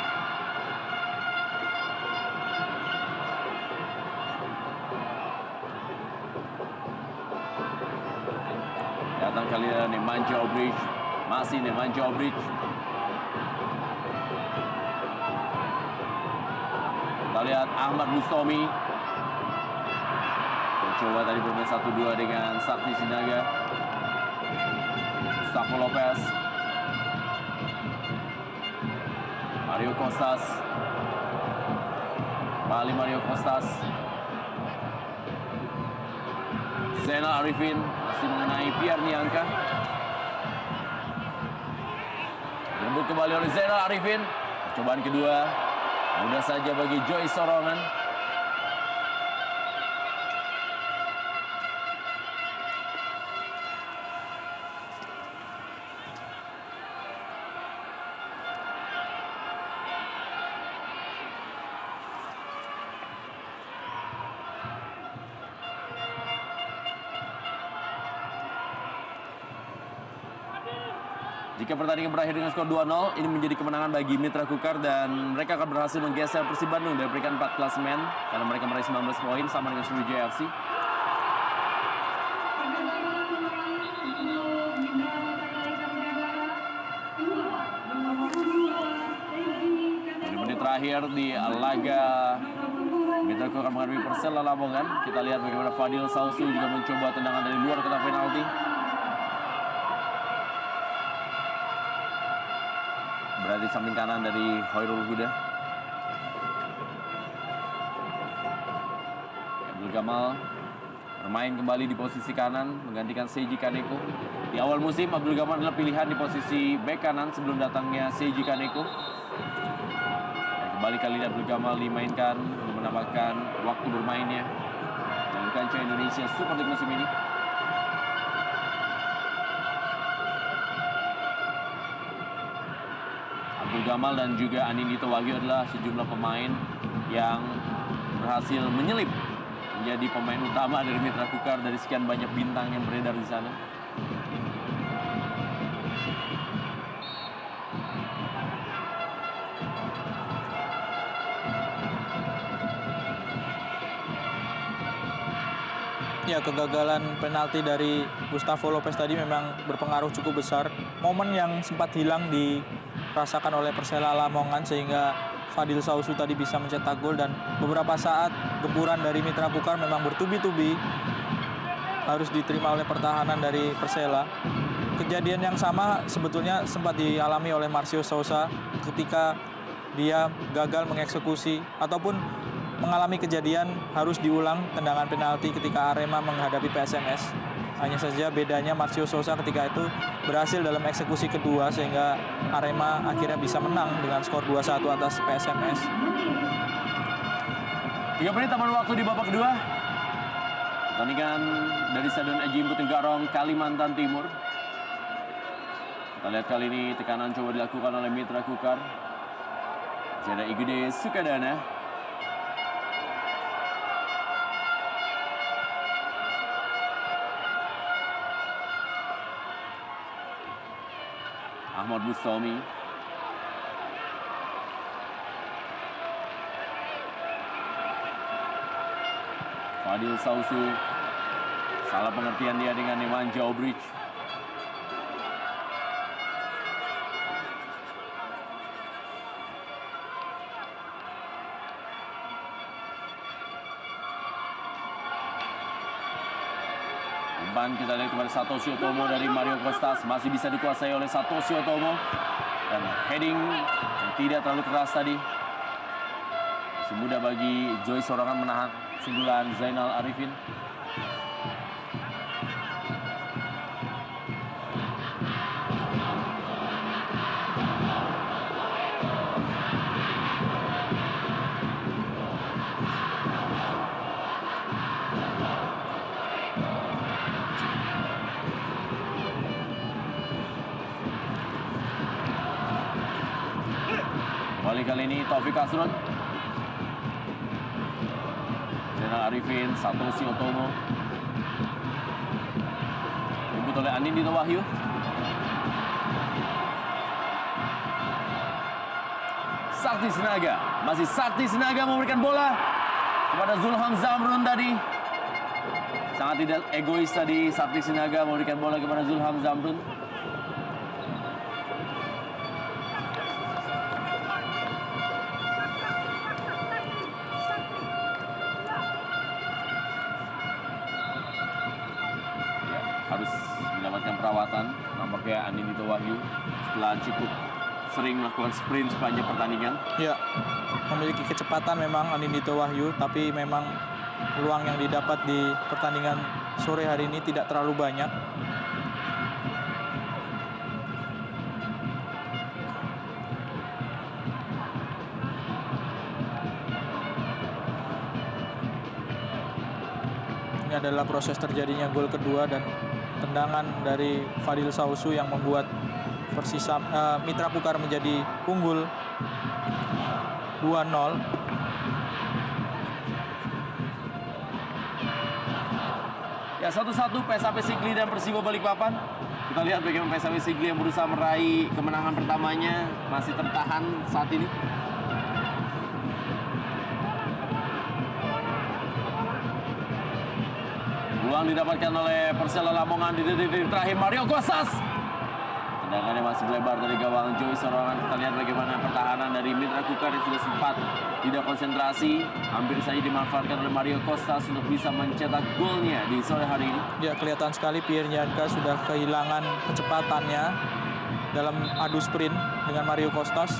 Datang kali ini Nemanja Obrich. Masih Nemanja Obrich. Kita lihat Ahmad Bustami. Coba tadi bermain 1-2 dengan Sakti Sinaga. Gustavo Lopez. Mario Kostas. Kembali Mario Kostas. Zainal Arifin masih mengenai Pierre Niangka. Direbut kembali oleh Zainal Arifin. Percobaan kedua mudah saja bagi Joy Sorongan. Jika pertandingan berakhir dengan skor 2-0, ini menjadi kemenangan bagi Mitra Kukar dan mereka akan berhasil menggeser Persib Bandung dari peringkat 4 klasemen karena mereka meraih 19 poin sama dengan Sriwijaya FC. Menit terakhir di laga Mitra Kukar menghadapi Persela Lamongan. Kita lihat bagaimana Fadil Sausu juga mencoba tendangan dari luar kotak penalti. Berada di samping kanan dari Hoirul Huda. Abdul Gamal bermain kembali di posisi kanan menggantikan Seiji Kaneko. Di awal musim Abdul Gamal adalah pilihan di posisi bek kanan sebelum datangnya Seiji Kaneko. Kembali kali ini Abdul Gamal dimainkan untuk menambahkan waktu bermainnya dalam kancah Indonesia Super League musim ini. Abdul Gamal dan juga Anindito Wahyu adalah sejumlah pemain yang berhasil menyelip menjadi pemain utama dari Mitra Kukar dari sekian banyak bintang yang beredar di sana. Ya, kegagalan penalti dari Gustavo Lopez tadi memang berpengaruh cukup besar. Momen yang sempat hilang dirasakan oleh Persela Lamongan sehingga Fadil Sausu tadi bisa mencetak gol dan beberapa saat gempuran dari Mitra Kukar memang bertubi-tubi harus diterima oleh pertahanan dari Persela. Kejadian yang sama sebetulnya sempat dialami oleh Marcio Sousa ketika dia gagal mengeksekusi ataupun mengalami kejadian harus diulang tendangan penalti ketika Arema menghadapi PSMS. Hanya saja bedanya Marcio Sousa ketika itu berhasil dalam eksekusi kedua sehingga Arema akhirnya bisa menang dengan skor 2-1 atas PSMS. 3 menit taman waktu di babak kedua. Pertandingan dari Stadion Aji Imbu Tenggarong, Kalimantan Timur. Kita lihat kali ini tekanan coba dilakukan oleh Mitra Kukar. Ada Igede Sukadana. Ahmad Bustami. Fadil Sausu. Salah pengertian dia dengan Nemanja Obrich. Umpan kita lihat kepada Satoshi Otomo dari Mario Costas. Masih bisa dikuasai oleh Satoshi Otomo. Dan heading yang tidak terlalu keras tadi. Masih mudah bagi Joy Sorangan menahan sundulan Zainal Arifin. Kali ini Taufik Asrun, Zainal Arifin, Satoshi Otomo, direbut oleh Anindito Wahyu. Sakti Sinaga, masih Sakti Sinaga memberikan bola kepada Zulham Zamrun tadi. Sangat tidak egois tadi Sakti Sinaga memberikan bola kepada Zulham Zamrun. Harus mendapatkan perawatan nampaknya Anindito Wahyu setelah cukup sering melakukan sprint sepanjang pertandingan. Ya, memiliki kecepatan memang Anindito Wahyu, tapi memang peluang yang didapat di pertandingan sore hari ini tidak terlalu banyak. Ini adalah proses terjadinya gol kedua dan tendangan dari Fadil Sausu yang membuat Mitra Kukar menjadi unggul 2-0. Ya, 1-1 PSAP Sigli dan Persibo Balikpapan. Kita lihat bagaimana PSW Sigli yang berusaha meraih kemenangan pertamanya masih tertahan saat ini. Peluang didapatkan oleh Persela Lamongan di detik terakhir. Mario Kostas. Tendangannya masih melebar dari gawang Joy Sorongan. Kita lihat bagaimana pertahanan dari Mitra Kukar yang sudah sempat tidak konsentrasi. Hampir saja dimanfaatkan oleh Mario Kostas untuk bisa mencetak golnya di sore hari ini. Ya, kelihatan sekali Pierre Nyanka sudah kehilangan kecepatannya dalam adu sprint dengan Mario Kostas.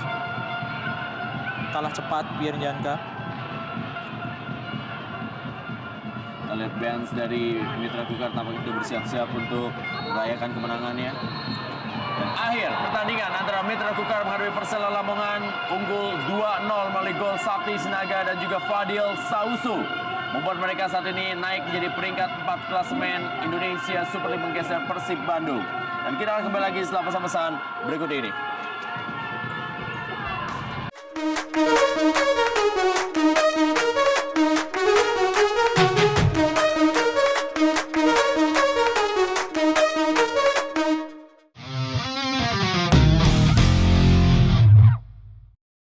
Kalah cepat Pierre Nyanka. Kita lihat bench dari Mitra Kukar tampaknya sudah bersiap-siap untuk merayakan kemenangannya. Dan akhir pertandingan antara Mitra Kukar menghadapi Persela Lamongan unggul 2-0 melalui gol Sakti Sinaga dan juga Fadil Sausu. Membuat mereka saat ini naik menjadi peringkat 4 klasemen Indonesia Super League menggeser Persib Bandung. Dan kita akan kembali lagi setelah pesan-pesan berikut ini.